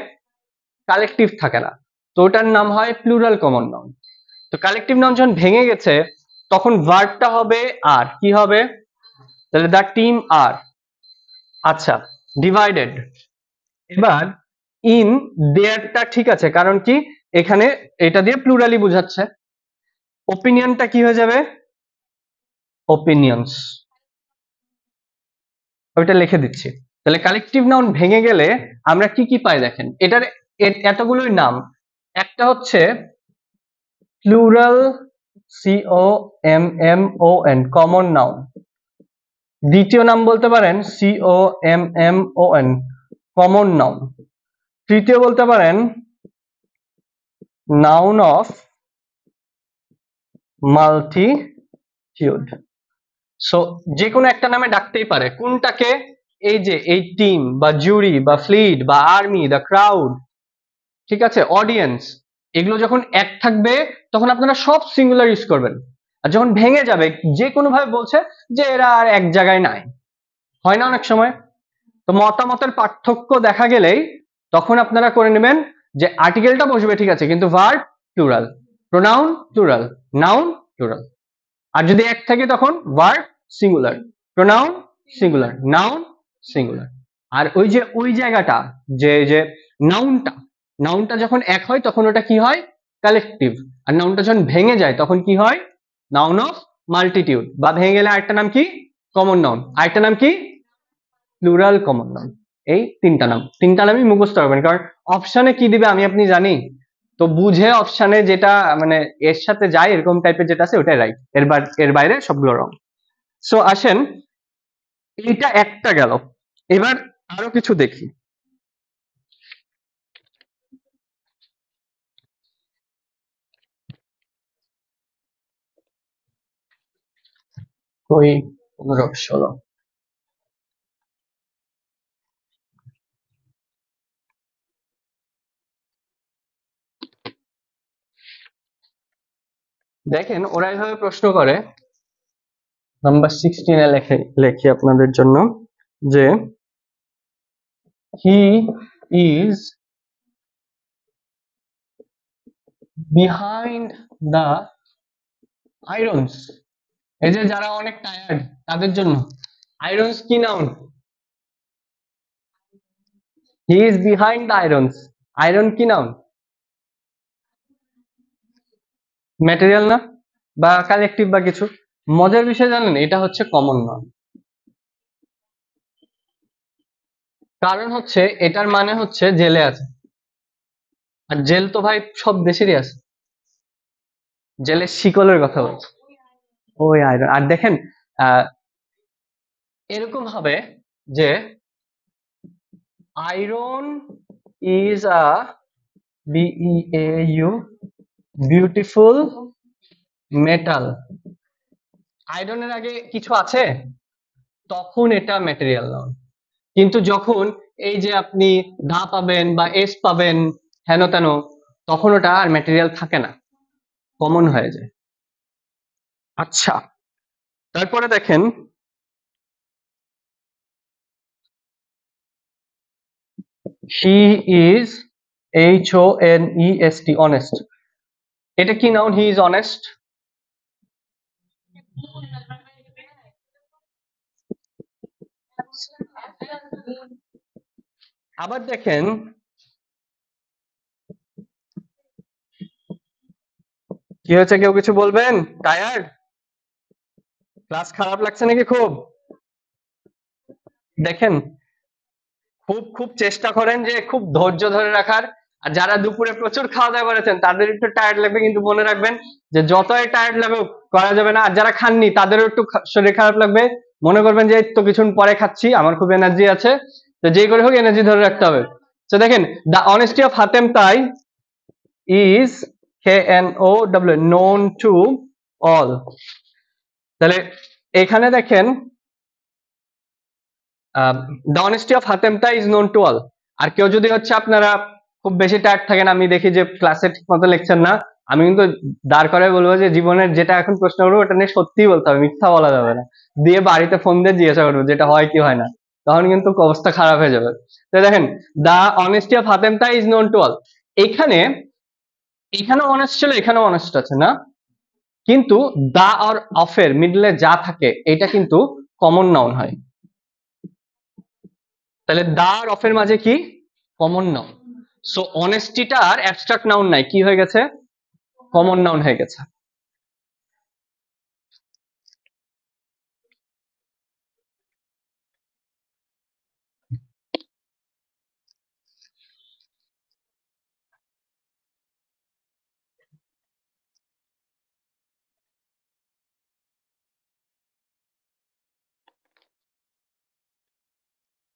কালেকটিভ থাকে না, তো ওটার নাম হয় প্লুরাল কমন নাউন। তো কালেকটিভ নাউন যখন ভেঙে গেছে তখন ভার্বটা হবে আর, কি হবে? তাহলে দ্য টিম আর। আচ্ছা, ডিভাইডেড। এবার ইন দেয়ারটা ঠিক আছে, কারণ কি এখানে এটা দিয়ে প্লুরালি বোঝাচ্ছে। ওপিনিয়নটা কি হয়ে যাবে? ওপিনিয়নস। ওইটা লিখে দিচ্ছি। তাহলে কালেকটিভ নাউন ভেঙে গেলে আমরা কি কি পাই দেখেন, এটার এতগুলোই নাম। একটা হচ্ছে প্লুরাল, COMMON, কমন নাউন। দ্বিতীয় নাম বলতে পারেন COMMON, কমন নাউন। তৃতীয় বলতে পারেন নাউন অফ মাল্টিটিউড। সো যে কোনো একটা নামে ডাকতেই পারে, কোনটাকে? এই যে এই টিম বা জুরি বা ফ্লিট বা আর্মি, দ্য ক্রাউড, ঠিক আছে, অডিয়েন্স, এগুলো যখন এক থাকবে তখন আপনারা সব সিঙ্গুলার ইউজ করবেন। আর যখন ভেঙে যাবে যে কোনো ভাবে বলছে যে এরা আর এক জায়গায় নাই, হয় না অনেক সময়? তো মতামতের পার্থক্য দেখা গেলেই তখন আপনারা করে নেবেন যে আর্টিকেলটা বসবে ঠিক আছে, কিন্তু verb plural, pronoun plural, noun plural. আর যদি এক থাকে তখন verb singular, pronoun singular, noun singular. আর ওই জায়গাটা যে নাউনটা নাউনটা যখন এক হয় তখন ওটা কি হয়? কালেকটিভ। আর নাউনটা যখন ভেঙে যায় তখন কি হয়? Noun of multitude. বা ভেঙে গেলে আরেকটা নাম কি? Common noun. আরেকটা নাম কি? Plural common noun. এই তিনটা নামই মুখস্থ রাখবেন, কারণ অপশনে কি দিবে আমি আপনি জানি তো, বুঝে অপশনে যেটা মানে এর সাথে যায় এরকম টাইপের যেটা আছে ওটাই রাইট, এর বাইরে সবগুলো রং। সো আসেন, এইটা একটা গেল, এবার আরো কিছু দেখি। ওই 15-16 দেখেন ওরা এইভাবে প্রশ্ন করে, নাম্বার 16 লেখি আপনাদের জন্য যে he is behind the irons. এই যে যারা অনেক টায়ার্ড তাদের জন্য আয়রনস কি noun? He is behind the irons, iron কি নাউন? ম্যাটেরিয়াল না, বা কালেকটিভ বা কিছু। মজার বিষয় জানেন, এটা হচ্ছে কমন নাউন। কারণ হচ্ছে এটার মানে হচ্ছে জেলে আছে, আর জেল তো ভাই সব দেশেরই আছে। জেলের শিকলের কথা বলছে, ওই আয়রন। আর দেখেন এরকম হবে যে iron is a B E A U beautiful metal. আয়রনের আগে কিছু আছে তখন এটা ম্যাটেরিয়াল নাউন। কিন্তু যখন এই যে আপনি দা পাবেন বা এস পাবেন হেন তেন, তখন ওটা আর ম্যাটেরিয়াল থাকে না, কমন হয়ে যায়। আচ্ছা, তারপরে দেখেন হি ইজ HONEST, অনেস্ট। এটা কি নাউন? He is honest. আবার দেখেন কি হয়েছে, কেউ কিছু বলবেন? টায়ার্ড? ক্লাস খারাপ লাগছে নাকি খুব? দেখেন খুব খুব চেষ্টা করেন যে খুব ধৈর্য ধরে রাখার। আর যারা দুপুরে প্রচুর খাওয়া দাওয়া করেছেন তাদের একটু টায়ার্ড লাগবে, কিন্তু মনে রাখবেন যে যতই টায়ার্ড লাগুক করা যাবে না। আর যারা খাননি তাদেরও একটু শরীর খারাপ লাগবে, মনে করবেন যে তো কিছুক্ষণ পরে খাচ্ছি, আমার খুব এনার্জি আছে, তো যে করে হোক এনার্জি ধরে রাখতে হবে। তো দেখেন the honesty of Hatim Tai is KNOW known to all। তাহলে এখানে দেখেন the honesty of Hatimtai is known to all. আর কেউ যদি হচ্ছে আপনারা খুব বেশি টায়ার্ড থাকেন, আমি দেখি যে ক্লাসে ঠিক মতো লিখছেন না, আমি কিন্তু দাঁড় করে বলবো যে জীবনের যেটা এখন প্রশ্ন করবো ওটা নিয়ে সত্যিই বলতে হবে, মিথ্যা বলা যাবে না। দিয়ে বাড়িতে ফোন দিয়ে জিজ্ঞাসা করবো যেটা হয় কি হয় না, তখন কিন্তু অবস্থা খারাপ হয়ে যাবে। তো দেখেন the honesty of Hatimtai is known to all, এখানে এখানেও অনেস্ট ছিল, এখানেও অনেস্ট আছে না, কিন্তু দা আর অফের মিডলে যা থাকে এটা কিন্তু কমন নাউন হয়। তাহলে দা আর অফের মাঝে কি? Common noun. সো অনেস্টিটা আর অ্যাবস্ট্রাক্ট নাউন নাই, কি হয়ে গেছে? কমন নাউন হয়ে গেছে।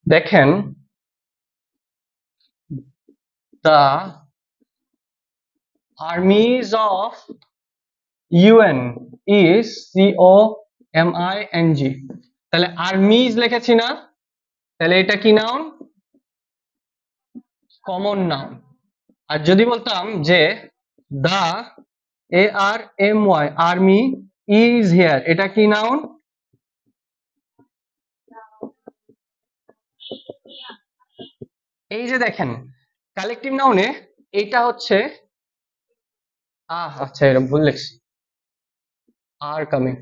দেখেন the army's of UN is COMING। তাহলে আর্মিজ লিখেছি না, তাহলে এটা কি নাউন? Common noun. আর যদি বলতাম যে দা ARMY আর্মি ইজ হিয়ার, এটা কি নাউন? এই যে দেখেন কালেকটিভ নাউনে এটা হচ্ছে আচ্ছা এটা ভুল লিখছি, আর কামিং।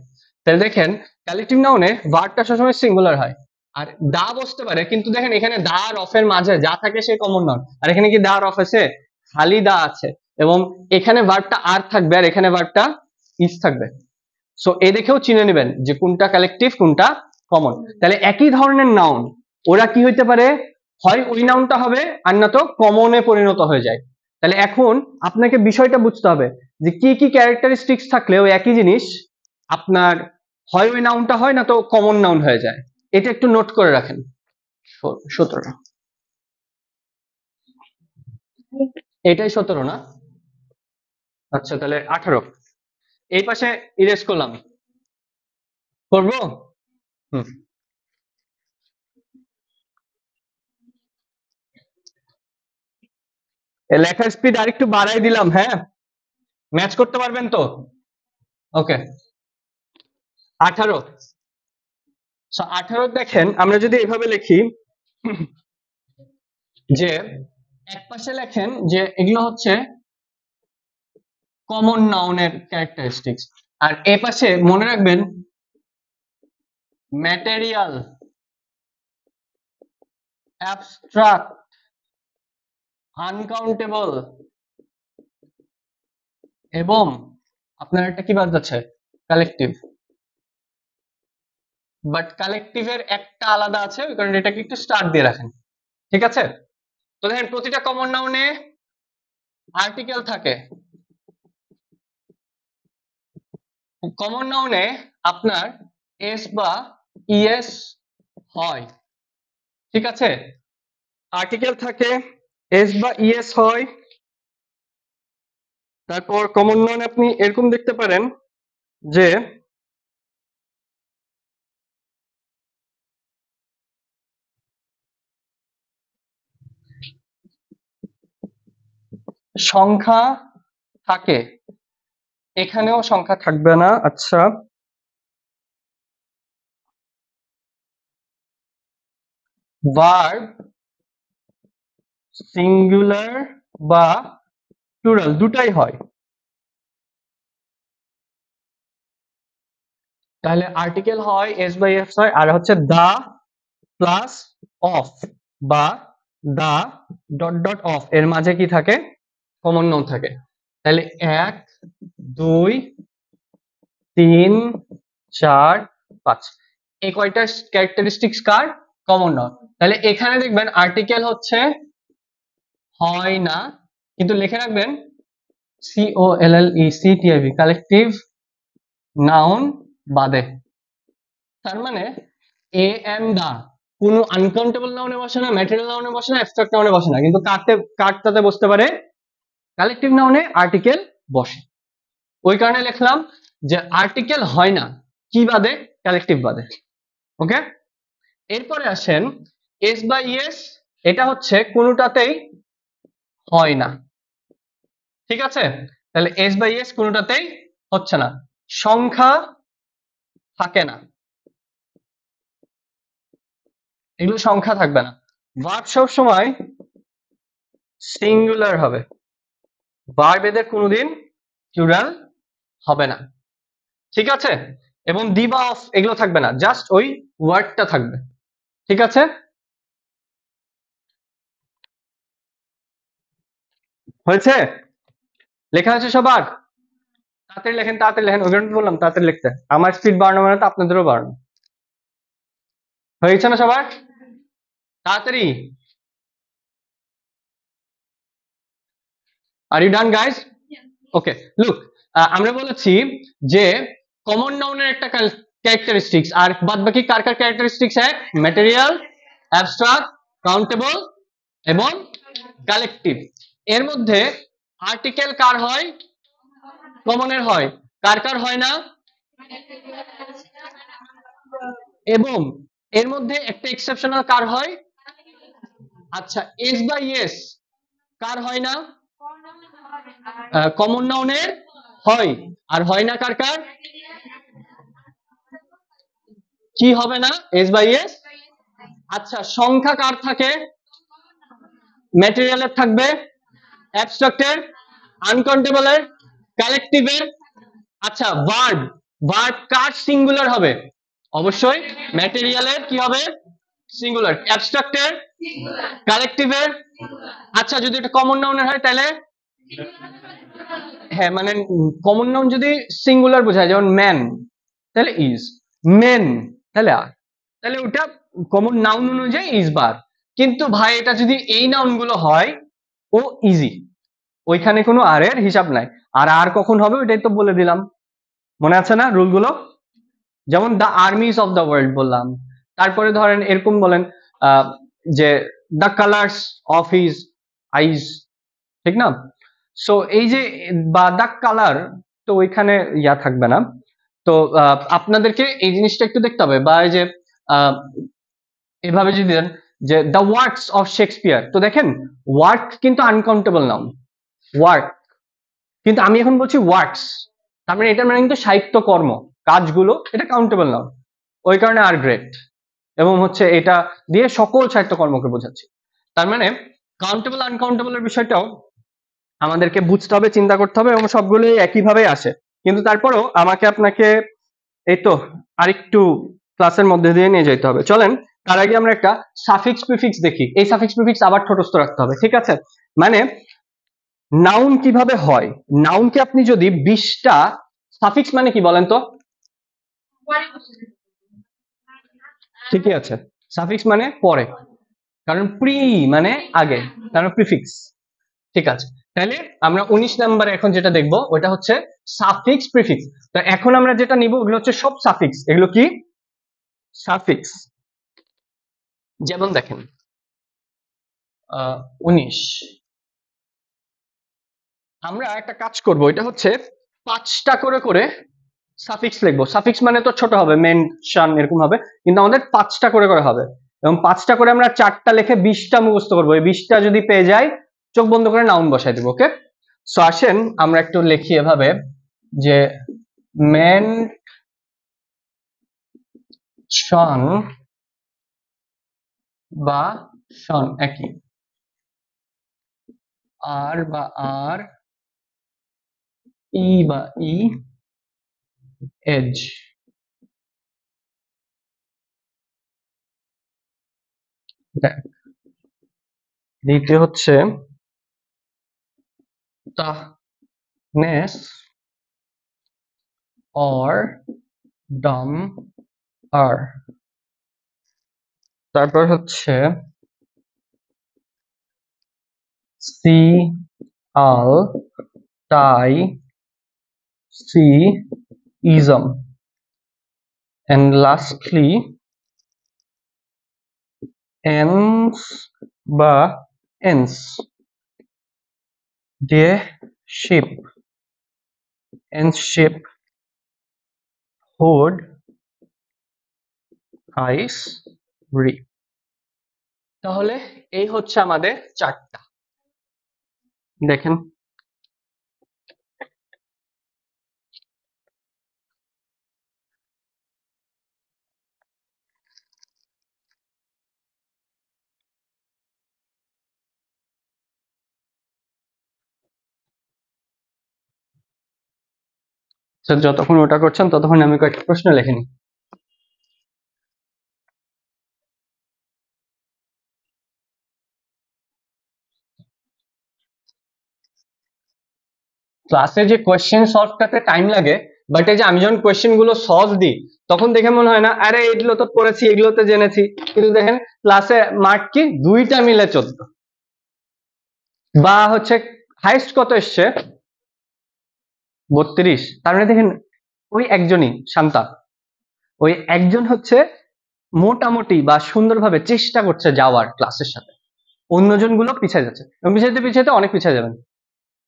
তাহলে দেখেন কালেকটিভ নাউনে ভার্বটা সবসময় সিঙ্গুলার হয়, আর দা বসতে পারে, কিন্তু দেখেন এখানে দা আর অফের মাঝে যা থাকে সে কমন নাউন, আর এখানে কি দা আর অফ আছে? খালি দা আছে, এবং এখানে ভার্বটা আর থাকবে আর এখানে ভার্বটা ইজ থাকবে। সো এ দেখেও চিনে নেবেন যে কোনটা কালেকটিভ কোনটা কমন। তাহলে একই ধরনের নাউন ওরা কি হইতে পারে, হয় ওই নাউনটা হবে আর না তো কমনে পরিণত হয়ে যায়। তাহলে এখন আপনাকে বিষয়টা বুঝতে হবে যে কি কি ক্যারেক্টারিস্টিক্স থাকলে ওই একই জিনিস আপনার হয় ওই নাউনটা হয় না তো কমন নাউন হয়ে যায়। এটা একটু নোট করে রাখেন। 17, এটাই 17 না? আচ্ছা তাহলে 18 এই পাশে ইরেজ করলাম, করবো? হুম, লেখার স্পিড আরেকটু বাড়াই দিলাম, হ্যাঁ ম্যাচ করতে পারবেন তো? ওকে 18। 18 দেখেন আমরা যদি এভাবে লিখি যে এক পাশে লেখেন যে এগুলো হচ্ছে কমন নাউনের ক্যারেক্টারিস্টিক্স, আর এ পাশে মনে রাখবেন ম্যাটেরিয়াল, অ্যাবস্ট্রাক্ট, আনকাউন্টেবল, এবং আপনার এটা কি বাদ যাচ্ছে, কালেকটিভ। বাট কালেকটিভের একটা আলাদা আছে, ওই কারণে এটাকে একটু স্টার্ট দিয়ে রাখেন, ঠিক আছে? তো দেখেন প্রতিটা কমন নাউনে আর্টিকেল থাকে, কমন নাউনে আপনার এস বা ইএস হয়, ঠিক আছে? আর্টিকেল থাকে, এস বা ইএস হয়। তারপর কমন নাউন আপনি এরকম দেখতে পারেন যে সংখ্যা থাকে, এখানেও সংখ্যা থাকবে না। আচ্ছা ভার্ব সিঙ্গুলার বা প্লুরাল দুটাই হয়। তাহলে আর্টিকেল হয় এস বাই এস হয়, আর হচ্ছে দা প্লাস অফ বা দা ডট ডট অফ এর মাঝে কি থাকে, কমন নাউন থাকে। তাহলে 1 2 3 4 5 এই কয়টা ক্যারেক্টারিস্টিক্স কার, কমন নাউন। তাহলে এখানে দেখবেন আর্টিকেল হচ্ছে হয় না, কিন্তু লিখে রাখবেন COLLECTIV কালেকটিভ নাউন বাদে। তার মানে এ এন্ড দা কোনো আনকাউন্টেবল নাউনে বসে না, ম্যাটেরিয়াল নাউনে বসে না, অ্যাবস্ট্রাক্ট নাউনে বসে না, কিন্তু কারটাতে বসতে পারে, কালেকটিভ নাউনে আর্টিকেল বসে। ওই কারণে লিখলাম যে আর্টিকেল হয় না কি বাদে, কালেকটিভ বাদে। ওকে এরপরে আসেন এস বা ইএস, এটা হচ্ছে কোনোটাতেই হয় না, ঠিক আছে? তাহলে এস বা ইএস কোনোটাতেই হচ্ছে না, সংখ্যা থাকে না, এগুলো সংখ্যা থাকবে না। ভার্ব সব সময় সিঙ্গুলার হবে, ভার্ব এদের কোনোদিন প্লুরাল হবে না, ঠিক আছে? এবং দি বা অফ এগুলো থাকবে না, জাস্ট ওই ওয়ার্ডটা থাকবে, ঠিক আছে? হয়েছে? লেখা আছে সবার? তাড়াতাড়ি লেখেন, তাড়াতাড়ি লেখেন, ওই জন্য তো বললাম তাড়াতাড়ি লিখতে। আমার স্পিড বাড়ানো মানে তো আপনাদেরও বাড়ানো। হয়েছে না সবার? তাড়াতাড়ি। আর you done guys? Okay look, আমরা বলেছি যে কমন নাউনের একটা ক্যারেক্টারিস্টিক্স, আর বাদ বাকি কার কার ক্যারেক্টারিস্টিক্স এক, ম্যাটেরিয়াল, অ্যাবস্ট্রাক্ট, কাউন্টেবল এবং কালেকটিভ। এর মধ্যে আর্টিকেল কার হয়, কমনের হয়, কার কার হয় না, এবং এর মধ্যে একটা এক্সেপশনাল কার হয়, আচ্ছা এস বা ইয়েস কার হয় না, কমন নাউনের হয়, আর হয় না কার কার, কি হবে না, এস বাই এস। আচ্ছা, সংখ্যা কার থাকে? ম্যাটেরিয়ালের থাকবে, অ্যাবস্ট্রাক্টের, আনকাউন্টেবলের, কালেকটিভের। আচ্ছা, ভার্ব, ভার্ব কার সিঙ্গুলার হবে? অবশ্যই ম্যাটেরিয়ালের কি হবে? সিঙ্গুলার। অ্যাবস্ট্রাক্টের, কালেকটিভের। আচ্ছা, যদি এটা কমন নাউনের হয় তাহলে হ্যাঁ, মানে কমন নাউন যদি সিঙ্গুলার বোঝায়, যেমন ম্যান তাহলে ইজ, মেন তাহলে আর, তাহলে ওটা কমন নাউন অনুযায়ী ইজ বার। কিন্তু ভাই এটা যদি এই নাউন গুলো হয়, ও ইজি, ওইখানে কোনো আর এর হিসাব নাই। আর আর কখন হবে ওইটাই তো বলে দিলাম, মনে আছে না রুল গুলো? যেমন the army's of the world বললাম, তারপরে ধরেন এরকম বলেন যে the colours of his eyes, ঠিক না? সো এই যে বা দ্য কালার, তো ওইখানে ইয়া থাকবে না। তো আপনাদেরকে এই জিনিসটা একটু দেখতে হবে, বা এই যে এভাবে যদি দেন যে দ্য ওয়ার্কস অফ শেক্সপিয়ার, তো দেখেন ওয়ার্ক কিন্তু আনকাউন্টেবল নাউন, ওয়ার্ক, কিন্তু আমি এখন বলছি ওয়ার্কস, তার মানে এটা মানে কিন্তু সাহিত্য কর্ম, কাজগুলো, এটা কাউন্টেবল নাউন, ওই কারণে আর গ্রেট, এবং হচ্ছে এটা দিয়ে সকল সাহিত্যকর্মকে বোঝাচ্ছি। তার মানে কাউন্টেবল আনকাউন্টেবলের বিষয়টাও আমাদেরকে বুঝতে হবে, চিন্তা করতে হবে, এবং সবগুলোই একইভাবে আসে। কিন্তু তারপরেও আমাকে আপনাকে এই তো আরেকটু ক্লাসের মধ্যে দিয়ে নিয়ে যেতে হবে। চলেন তার আগে আমরা একটা সাফিক্স প্রিফিক্স দেখি। এই সাফিক্স প্রিফিক্স আবার ঠোঁটস্থ রাখতে হবে, ঠিক আছে? মানে নাউন কিভাবে হয়, নাউনকে আপনি যদি 20টা সাফিক্স মানে কি বলেন তো? ঠিকই আছে, সাফিক্স মানে পরে, কারণ প্রি মানে আগে, কারণ প্রিফিক্স। ঠিক আছে, তাহলে আমরা 19 নম্বরে এখন যেটা দেখবো ওটা হচ্ছে সাফিক্স প্রিফিক্স। তো এখন আমরা যেটা নিব ওগুলো হচ্ছে সব সাফিক্স। এগুলো কি সাফিক্স? যেমন দেখেন 19, আমরা একটা কাজ করব, এটা হচ্ছে 5টা করে করে সাফিক্স লিখবো। সাফিক্স মানে তো ছোট হবে, মেনশন এরকম হবে, কিন্তু আমাদের 5টা করে করে হবে, এবং 5টা করে আমরা 4টা লিখে 20টা মুখস্থ করবো। এই 20টা যদি পেয়ে যাই, চোখ বন্ধ করে নাউন বসাই দেবো। ওকে, সো আসেন আমরা একটু লিখি এভাবে যে মেনশন বা শন একই, আর বা আর, ই বা ই, এজ। দ্বিতীয় হচ্ছে toughness or dumb আর, তারপর হচ্ছে cy al ty cy ism, and lastly ence বা এন্স দিয়ে ship, ence ship, hood, ice, ry. তাহলে এই হচ্ছে আমাদের 4টা, দেখেন যতক্ষণ ওটা করছেন ততক্ষণ আমি কয়েকটা প্রশ্ন লিখে নিই। ক্লাসে যে কোয়েশ্চেন সলভটাতে টাইম লাগে, বাট এই যে আমি যখন কোয়েশ্চেন গুলো সলভ দিই তখন দেখে মনে হয় না আরে এগুলো তো পড়েছি, এগুলো তো জেনেছি, কিন্তু দেখেন ক্লাসে মার্ক কি 2টা মিলে 14, বা হচ্ছে হাইস্ট কত এসছে 32। তার মানে দেখেন ওই একজনই শান্তা, ওই একজন হচ্ছে মোটামুটি বা সুন্দরভাবে চেষ্টা করছে যাওয়ার ক্লাসের সাথে, অন্যজন গুলো পিছিয়ে যাচ্ছে, এবং পিছাইতে পিছাইতে অনেক পিছিয়ে যাবেন।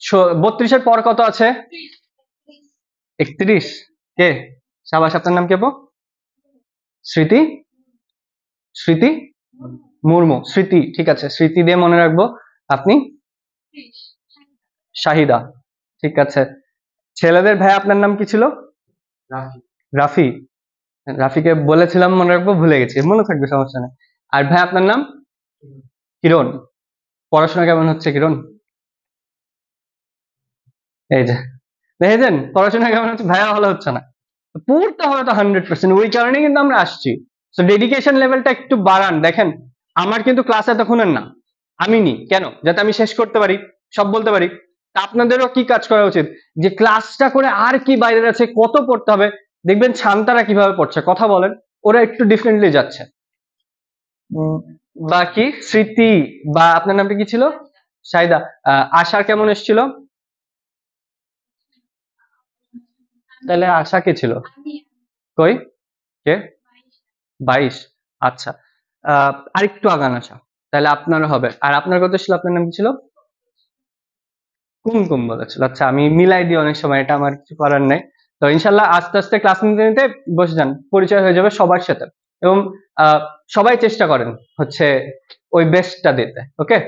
32-এর পর কত আছে? 31। কে? সাবাস, আপনার নাম কি আপু? স্মৃতি, স্মৃতি মুর্মু, স্মৃতি, ঠিক আছে, স্মৃতি দিয়ে মনে রাখবো। আপনি? শাহিদা, ঠিক আছে। ছেলেদের ভাই আপনার নাম কি ছিল? রাফি। রাফি, রাফিকে বলেছিলাম মনে রাখবো, ভুলে গেছি, মনে থাকবে, সমস্যা নেই। আর ভাই আপনার নাম? কিরণ। পড়াশোনা কেমন হচ্ছে কিরণ? এই যে দেখেছেন পড়াশোনা কেমন হচ্ছে, ভাইয়া ভালো হচ্ছে না। পড়তে হবে তো 100%, ওই কারণেই কিন্তু আমরা আসছি। তো ডেডিকেশন লেভেলটা একটু বাড়ান। দেখেন আমার কিন্তু ক্লাস এতক্ষণের না, আমি নি কেন, যাতে আমি শেষ করতে পারি, সব বলতে পারি। তা আপনাদেরও কি কাজ করা উচিত, যে ক্লাসটা করে আর কি বাইরের আছে, কত পড়তে হবে। দেখবেন শান্তারা কিভাবে পড়ছে, কথা বলেন, ওরা একটু ডিফারেন্টলি যাচ্ছে। উম, বাকি স্মৃতি, বা আপনার নামটা কি ছিল? সাইদা। আশার কেমন এসেছিল? তাহলে আশা কে ছিল? কই? কে? 22? আচ্ছা। আরেকটু আগান আসা, তাহলে আপনারও হবে। আর আপনার কত ছিল, আপনার নাম কি ছিল? কুমকুম বলেছিল। আচ্ছা, আমি মিলাই দিই অনেক সময়, এটা আমার কিছু করার নেই। তো ইনশাল্লাহ আস্তে আস্তে ক্লাস নিতে নিতে বসে যান, পরিচয় হয়ে যাবে সবার সাথে। এবং আহ, সবাই চেষ্টা করেন হচ্ছে ওই বেস্টটা দিতে, ওকে?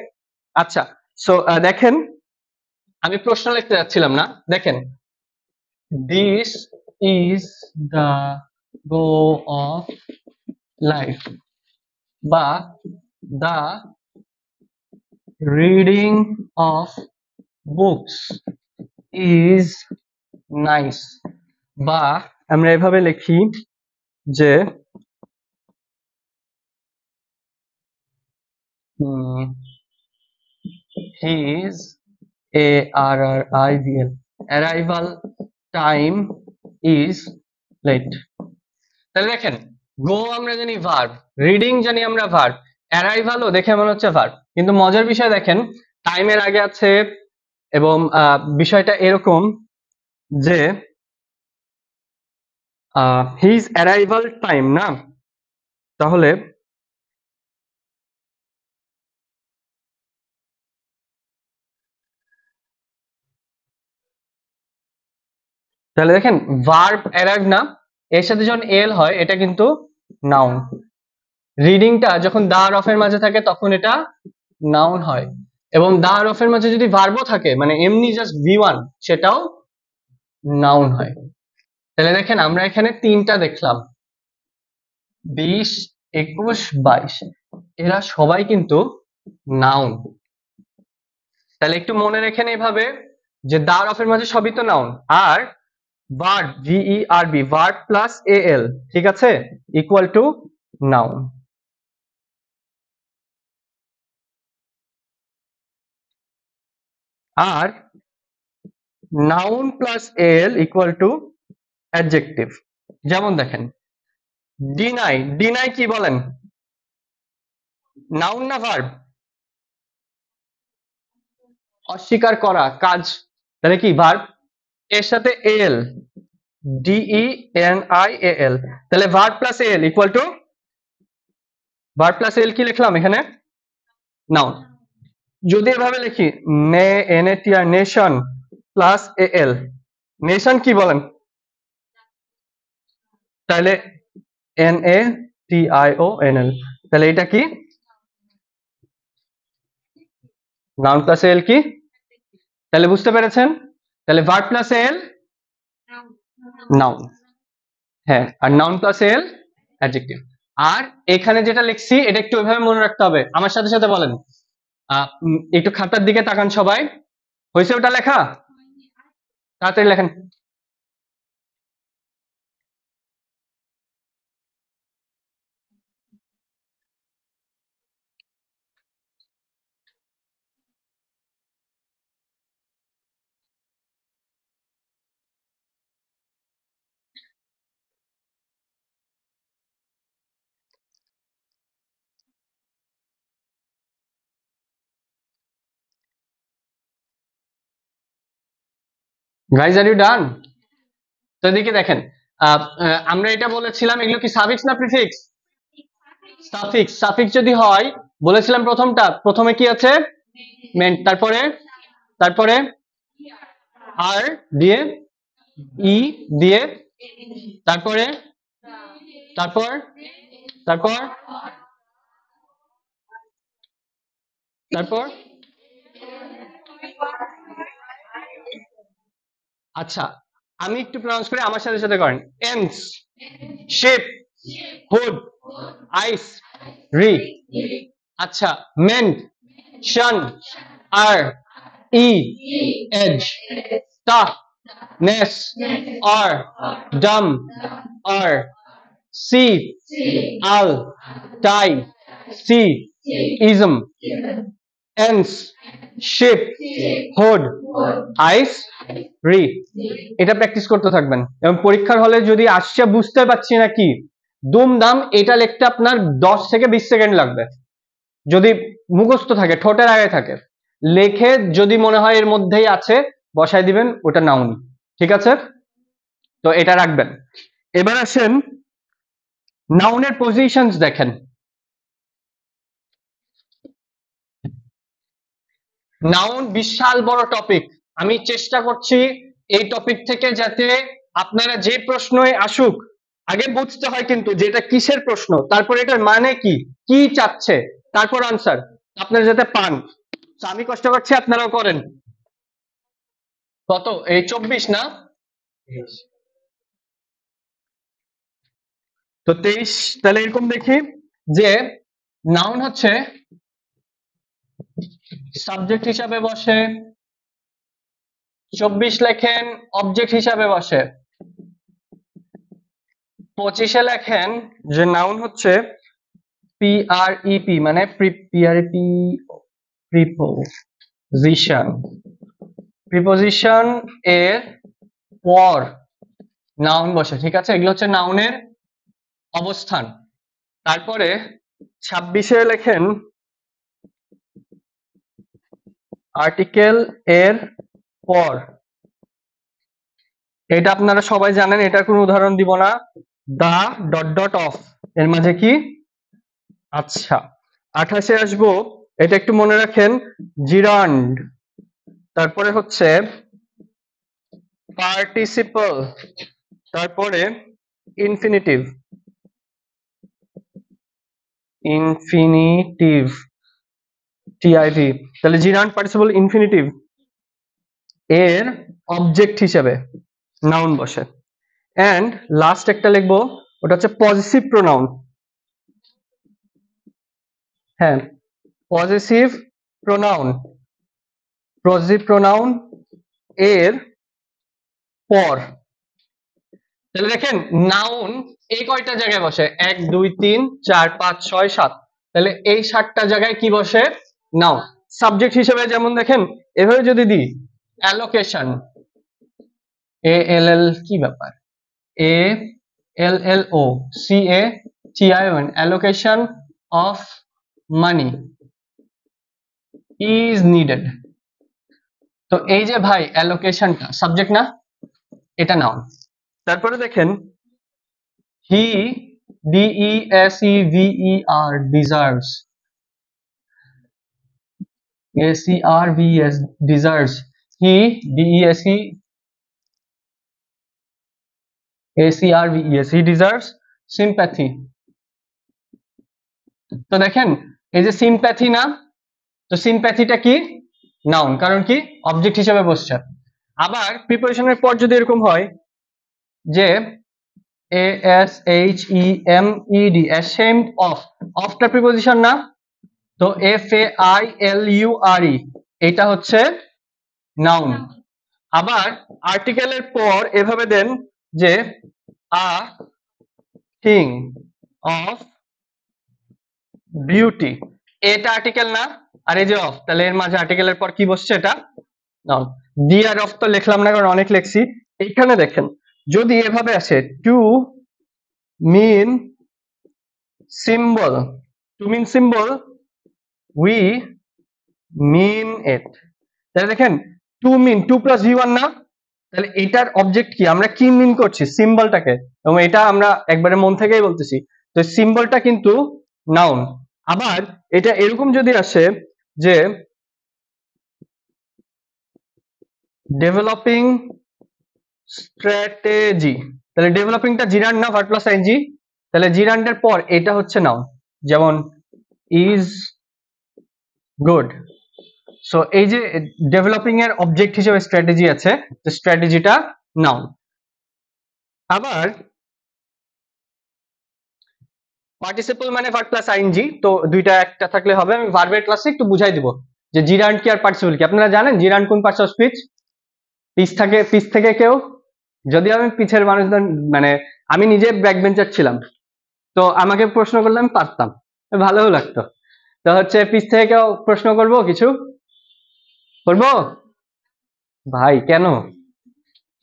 আচ্ছা, সো দেখেন, আমি প্রশ্ন লিখতে যাচ্ছিলাম না, দেখেন, this is the go of life, বা the reading of books is nice, বা আমরা এভাবে লিখি যে his arrival arrival time is late। তাহলে দেখেন, গো আমরা জানি ভার্ব, রিডিং জানি আমরা ভার্ব, অ্যারাইভালও দেখে মনে হচ্ছে ভার্ব, কিন্তু মজার বিষয় দেখেন টাইমের আগে আছে। এবং বিষয়টা এরকম যে হিজ অ্যারাইভাল টাইম না, তাহলে তাহলে দেখেন ভার্ব অ্যারাইভ না, এর সাথে যখন এল হয় এটা কিন্তু নাউন। রিডিংটা যখন দা আর অফের মাঝে থাকে তখন এটা নাউন হয়, এবং দা আর অফের মাঝে যদি ভার্বও থাকে, মানে এমনি জাস্ট ভি1, সেটাও নাউন হয়। তাহলে দেখেন আমরা এখানে তিনটা দেখলাম, 20, 21, 22, এরা সবাই কিন্তু নাউন। তাহলে একটু মনে রেখেন এইভাবে, যে দা আর অফের মাঝে সবই তো নাউন, আর verb VERB, verb plus AL, ঠিক আছে, ইকুয়াল টু নাউন। আর noun plus AL equal to adjective. যেমন দেখেন, ডিনাই, ডিনাই কি বলেন, নাউন না ভার্ব? অস্বীকার করা, কাজ, তাহলে কি ভার্ব, এর সাথে এল, DENIAL, তাহলে verb plus L equal to, verb plus L কি লিখলাম এখানে, নাউন। যদি এভাবে লিখি, NATR, nation plus AL, nation কি বলেন, তাহলে NATIONL, তাহলে এটা কি, নাউন প্লাস এল কি, তাহলে বুঝতে পেরেছেন, তাহলে ভার্ব প্লাস এল নাউন, হ্যাঁ, আর নাউন প্লাস এল অ্যাডজেক্টিভ। আর এখানে যেটা লিখছি এটা একটু ওইভাবে মনে রাখতে হবে, আমার সাথে সাথে বলেন। একটু খাতার দিকে তাকান সবাই, হয়েছে ওটা লেখা? তাড়াতাড়ি লেখেন। Guys, are you done? তো এদিকে দেখেন, আমরা এটা বলেছিলাম এগুলো কি সাফিক্স না প্রিফিক্স? সাফিক্স। সাফিক্স যদি হয়, বলেছিলাম প্রথমটা, প্রথমে কি আছে, মেন্ট, তারপরে তারপরে আর দিয়ে, ই দিয়ে, তারপরে তারপর তারপর তারপর আচ্ছা, আমি একটু প্রনাউন্স করে আমার সাথে সাথে করেন, এন্স, শিপ, হুড, আইস, রি। আচ্ছা, মেন্ট, শান, আর, ই, এজ, টা, নেস, আর, ডাম, আর, C, al, ty, cy, ism, এন্স, ship, hood, ice, রি। এটা প্র্যাকটিস করতে থাকবেন এবং পরীক্ষার হলে যদি আসছে বুঝতে পারছি না কি দুমদাম এটা লিখতে আপনার 10 থেকে 20 সেকেন্ড লাগবে, যদি মুখস্থ থাকে, ঠোঁটের আগে থাকে। লেখে যদি মনে হয় এর মধ্যেই আছে বসাই দিবেন, ওটা নাউন। ঠিক আছে, তো এটা রাখবেন। এবার আসেন নাউনের পজিশনস দেখেন। নাউন বিশাল বড় টপিক, আমি চেষ্টা করছি এই টপিক থেকে যাতে আপনারা যে প্রশ্নই আসুক আগে বুঝতে হয় কিন্তু যেটা কিসের প্রশ্ন, তারপর এটার মানে কি, কি চাচ্ছে, তারপর আনসার আপনারা যাতে পান। তো আমি কষ্ট করছি, আপনারাও করেন। কত এই 24 না? তো 23। তাহলে এরকম দেখি যে নাউন হচ্ছে সাবজেক্ট হিসাবে বসে, 24 লেখেন অবজেক্ট হিসাবে বসে, 25-এ লেখেন যে নাউন হচ্ছে পিআরইপি মানে পিআরইপি প্রিপোজিশন, প্রিপোজিশন এর পর নাউন বসে। ঠিক আছে, এগুলো হচ্ছে নাউনের অবস্থান। তারপরে 26-এ লেখেন আর্টিকেল এর পর, এটা আপনারা সবাই জানেন, এটার কোনো উদাহরণ দিব না। দা ডট ডট অফ, এর মাঝে কি? আচ্ছা, 28-এ আসবো, এটা একটু মনে রাখেন, জিরান্ড। তারপরে হচ্ছে পার্টিসিপল, তারপরে ইনফিনিটিভ, ইনফিনিটিভ টিআইভি। তাহলে জিরান্ড পার্টিসিপল ইনফিনিটিভ এর অবজেক্ট হিসেবে নাউন বসে। এন্ড লাস্ট একটা লিখবো, ওটা হচ্ছে পজিটিভ প্রোনাউন। হ্যাঁ, পজিটিভ প্রোনাউন, পজিটিভ প্রোনাউন এর পর। তাহলে দেখেন নাউন এই কয়টা জায়গায় বসে, 1 2 3 4 5 6 7, তাহলে এই 7টা জায়গায় কি বসে? নাউন। সাবজেক্ট হিসেবে যেমন দেখেন এভাবে যদি দিই, অ্যালোকেশন, এ এল এল, কি ব্যাপার, A L L O C A T I O N, allocation of money is needed. তো এই যে ভাই অ্যালোকেশনটা সাবজেক্ট না, এটা নাউন। তারপরে দেখেন হি, DESEVER, deserves, ACRVES, deserves, he, DESEACRVES, he deserves sympathy। তো দেখেন এই যে সিম্প্যাথি না, তো সিম্প্যাথিটা কি? নাউন, কারণ কি অবজেক্ট হিসেবে বসছে। আবার প্রিপোজিশনের পর যদি এরকম হয় যে ASHEMED, ashamed of, অফটা প্রিপোজিশন না, তো FAILURE এটা হচ্ছে নাউন। আবার আর্টিকেলের পর এভাবে দেন যে আ থিং অফ বিউটি, এটা আর্টিকেল না, আর এই যে অফ, তাহলে এর মাঝে আর্টিকেলের পর কি বসছে? এটা নাউন। ডি আর অফ তো লিখলাম না কারণ অনেক লেখছি। এইখানে দেখেন যদি এভাবে আসে to mean symbol, to mean symbol, we mean it. তাহলে দেখেন to mean, to plus V one না, তাহলে এটার অবজেক্ট কি, আমরা কি মিন করছি? সিম্বলটাকে, এবং এটা আমরা একবারে মন থেকেই বলতেছি, তো সিম্বলটা কিন্তু নাউন। আবার এটা এরকম যদি আসে যে ডেভেলপিং স্ট্র্যাটেজি, তাহলে ডেভেলপিংটা জিরান্ড না, ভার্ব প্লাস আইএনজি, তাহলে জিরান্ডের পর এটা হচ্ছে নাউন, যেমন ইজ গুড। সো এই যে ডেভেলপিং এর অবজেক্ট হিসেবে স্ট্র্যাটেজি আছে, তো স্ট্র্যাটেজিটা নাউন। আবার পার্টিসিপল মানে ভার্ব প্লাস আইএনজি, তো দুইটা একটা থাকলে হবে। আমি ভার্বের ক্লাসে একটু বুঝাই দিব যে জিরান্ড কি আর পার্টিসিপল কি। আপনারা জানেন জিরান্ড কোন পার্টস অফ স্পিচ? পিছ থেকে কেউ, যদি আমি পিছের মানুষ, মানে আমি নিজে ব্যাক বেঞ্চার ছিলাম, তো আমাকে প্রশ্ন করলে আমি পারতাম, ভালোও লাগতো। তো হচ্ছে পিছ থেকে কেউ প্রশ্ন করবো, কিছু করবো? ভাই কেন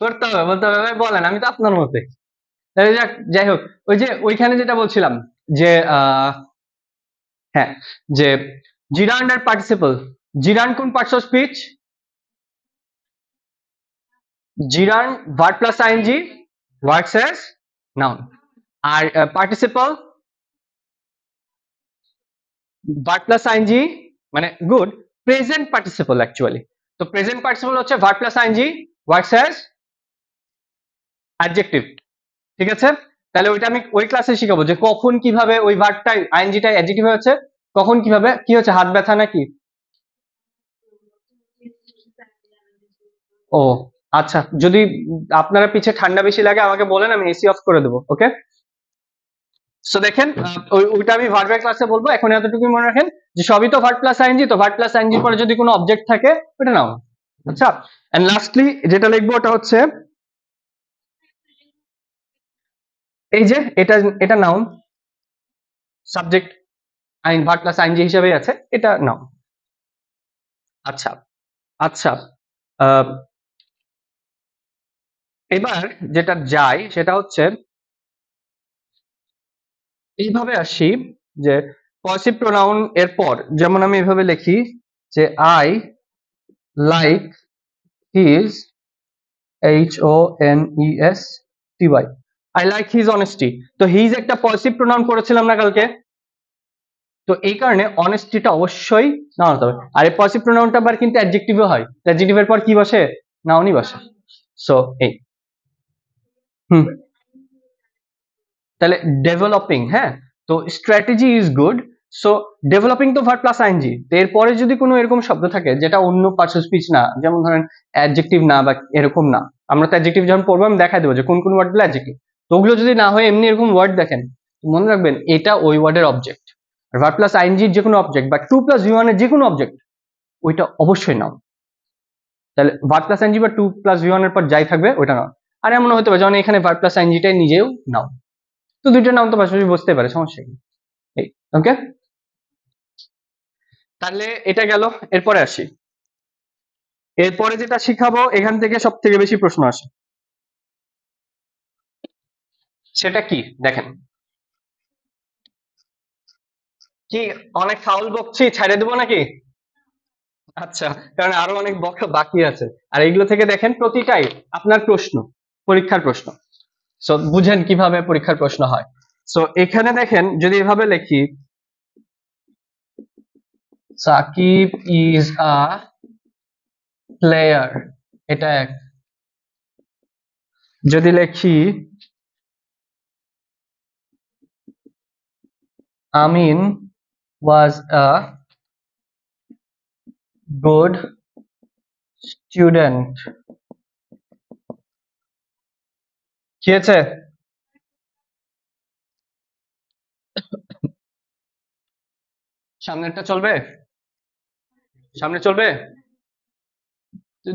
করতে হবে, বলতে হবে? ভাই বলেন, আমি তো আপনার মতে। যাই হোক, ওই যে ওইখানে যেটা বলছিলাম যে হ্যাঁ, যে জিরান্ড আর পার্টিসিপল। জিরান্ড কোন parts of speech? Gerund verb plus ING works as noun, আর পার্টিসিপল ভার্ব প্লাস আইএনজি মানে গুড, প্রেজেন্ট পার্টিসিপল অ্যাকচুয়ালি। তো প্রেজেন্ট পার্টিসিপল হচ্ছে verb plus ING works as adjective. ঠিক আছে, তাহলে ওইটা আমি ওই ক্লাসে শিখাবো যে কখন কিভাবে ওই ভার্বটা আইএনজিটা অ্যাডজেক্টিভ হচ্ছে, কখন কিভাবে কি হচ্ছে, হাত ব্যথা নাকি? ও আচ্ছা, যদি আপনারা পিছে ঠান্ডা বেশি লাগে আমাকে বলেন, আমি এসি অফ করে দেবো। ওকে, সো দেখেন ওইটা আমি ভার্বের ক্লাসে বলবো। এখন এতটুকু মনে রাখেন যে সবই তো ভার্ব প্লাস আইএনজি, তো ভার্ব প্লাস আইএনজির পরে যদি কোনো অবজেক্ট থাকে ওটা নাও। আচ্ছা, এন্ড লাস্টলি যেটা লিখবো ওটা হচ্ছে এই যে এটা, এটা নাউন, সাবজেক্ট আইন ভার্ব প্লাস আইএনজি হিসেবে আছে, এটা নাউন। আচ্ছা আচ্ছা, আহ, এবার যেটা যাই সেটা হচ্ছে এইভাবে আসি যে পজিটিভ প্রোনাউন এর পর যেমন আমি এভাবে লিখি যে I like his, HONESTY, I like his honesty. তো হিজ একটা পজিটিভ প্রোনাউন করেছিলাম না কালকে, তো এই কারণে অনেস্টিটা অবশ্যই নাউন হতে হবে। আর এই পজিটিভ প্রোনাউনটা আবার কিন্তু অ্যাডজেক্টিভও হয়, অ্যাডজেক্টিভের পর কি বসে? নাউনই বসে। সো এই হুম, তাহলে ডেভেলপিং, হ্যাঁ, তো strategy is good. So developing তো ভার্ব প্লাস আইএনজি, তো এরপরে যদি কোনো এরকম শব্দ থাকে যেটা অন্য পার্টস অফ স্পিচ না, যেমন ধরেন অ্যাডজেক্টিভ না বা এরকম না, আমরা তো অ্যাডজেক্টিভ যখন পড়বো আমি দেখাই দেবো যে কোন কোন ওয়ার্ড গুলো অ্যাডজেক্টিভ। তো ওগুলো যদি না হয় এমনি এরকম ওয়ার্ড দেখেন, মনে রাখবেন এটা ওই ওয়ার্ডের অবজেক্ট। আর ভার্ব প্লাস আইএনজির যে কোনো অবজেক্ট বা 2+V1 এর যে কোনো অবজেক্ট, ওইটা অবশ্যই নাও। তাহলে ভার্ব প্লাস আইএনজি বা 2+V1 এর পর যাই থাকবে ওইটা নাও। আর এমন হতে পারে যেমন এখানে ভার্ব প্লাস আইএনজিটাই নিজেও নাও, তো দুইটা নাম তো পাশাপাশি বসতে পারে, সমস্যা কি? এই ওকে, তাহলে এটা গেল। এরপরে আসি, এরপরে যেটা শিখাবো এখান থেকে সব থেকে বেশি প্রশ্ন আসে, সেটা কি দেখেন। কি অনেক ফাউল বকছি, ছেড়ে দেবো নাকি? আচ্ছা, কারণ আরো অনেক বকা বাকি আছে। আর এগুলো থেকে দেখেন প্রতিটাই আপনার প্রশ্ন, পরীক্ষার প্রশ্ন। সো বুঝেন কিভাবে পরীক্ষার প্রশ্ন হয়। সো এখানে দেখেন যদি এভাবে লিখি সাকিব ইজ আ প্লেয়ার, এটা এক। যদি লিখি আমিন ওয়াজ আ গুড স্টুডেন্ট, কি হয়েছে? সামনেরটা চলবে? সামনে চলবে?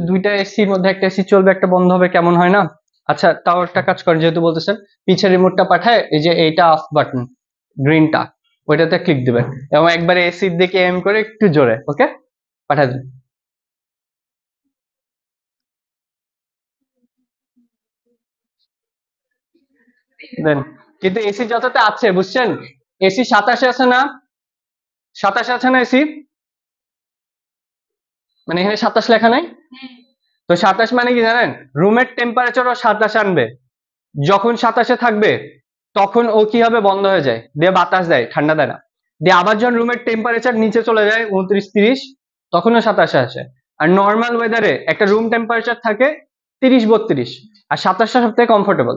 দুইটা এসির মধ্যে একটা এসি চলবে, একটা বন্ধ হবে, কেমন হয় না? আচ্ছা, তাও একটা কাজ করেন, যেহেতু বলতেছেন পিছের রিমোটটা পাঠায়, এই যে এইটা অফ বাটন গ্রিনটা, ওইটাতে ক্লিক দিবেন এবং একবারে এসির দিকে এম করে একটু জোরে, ওকে, পাঠায় দিন। দেন, কিন্তু এসি যতটা আছে বুঝছেন, এসি 27 আছে না? 27 আছে না এসি? মানে এখানে 27 লেখা নাই? তো 27 মানে কি জানেন? রুমের টেম্পারেচারও 27 আনবে। যখন 27 থাকবে তখন ও কি হবে, বন্ধ হয়ে যায়, দিয়ে বাতাস দেয়, ঠান্ডা দেয় না। দিয়ে আবার যখন রুমের টেম্পারেচার নিচে চলে যায় 29-30, তখনও 27 আসে। আর নর্মাল ওয়েদারে একটা রুম টেম্পারেচার থাকে 30-32, আর 27টা সব থেকে কমফোর্টেবল।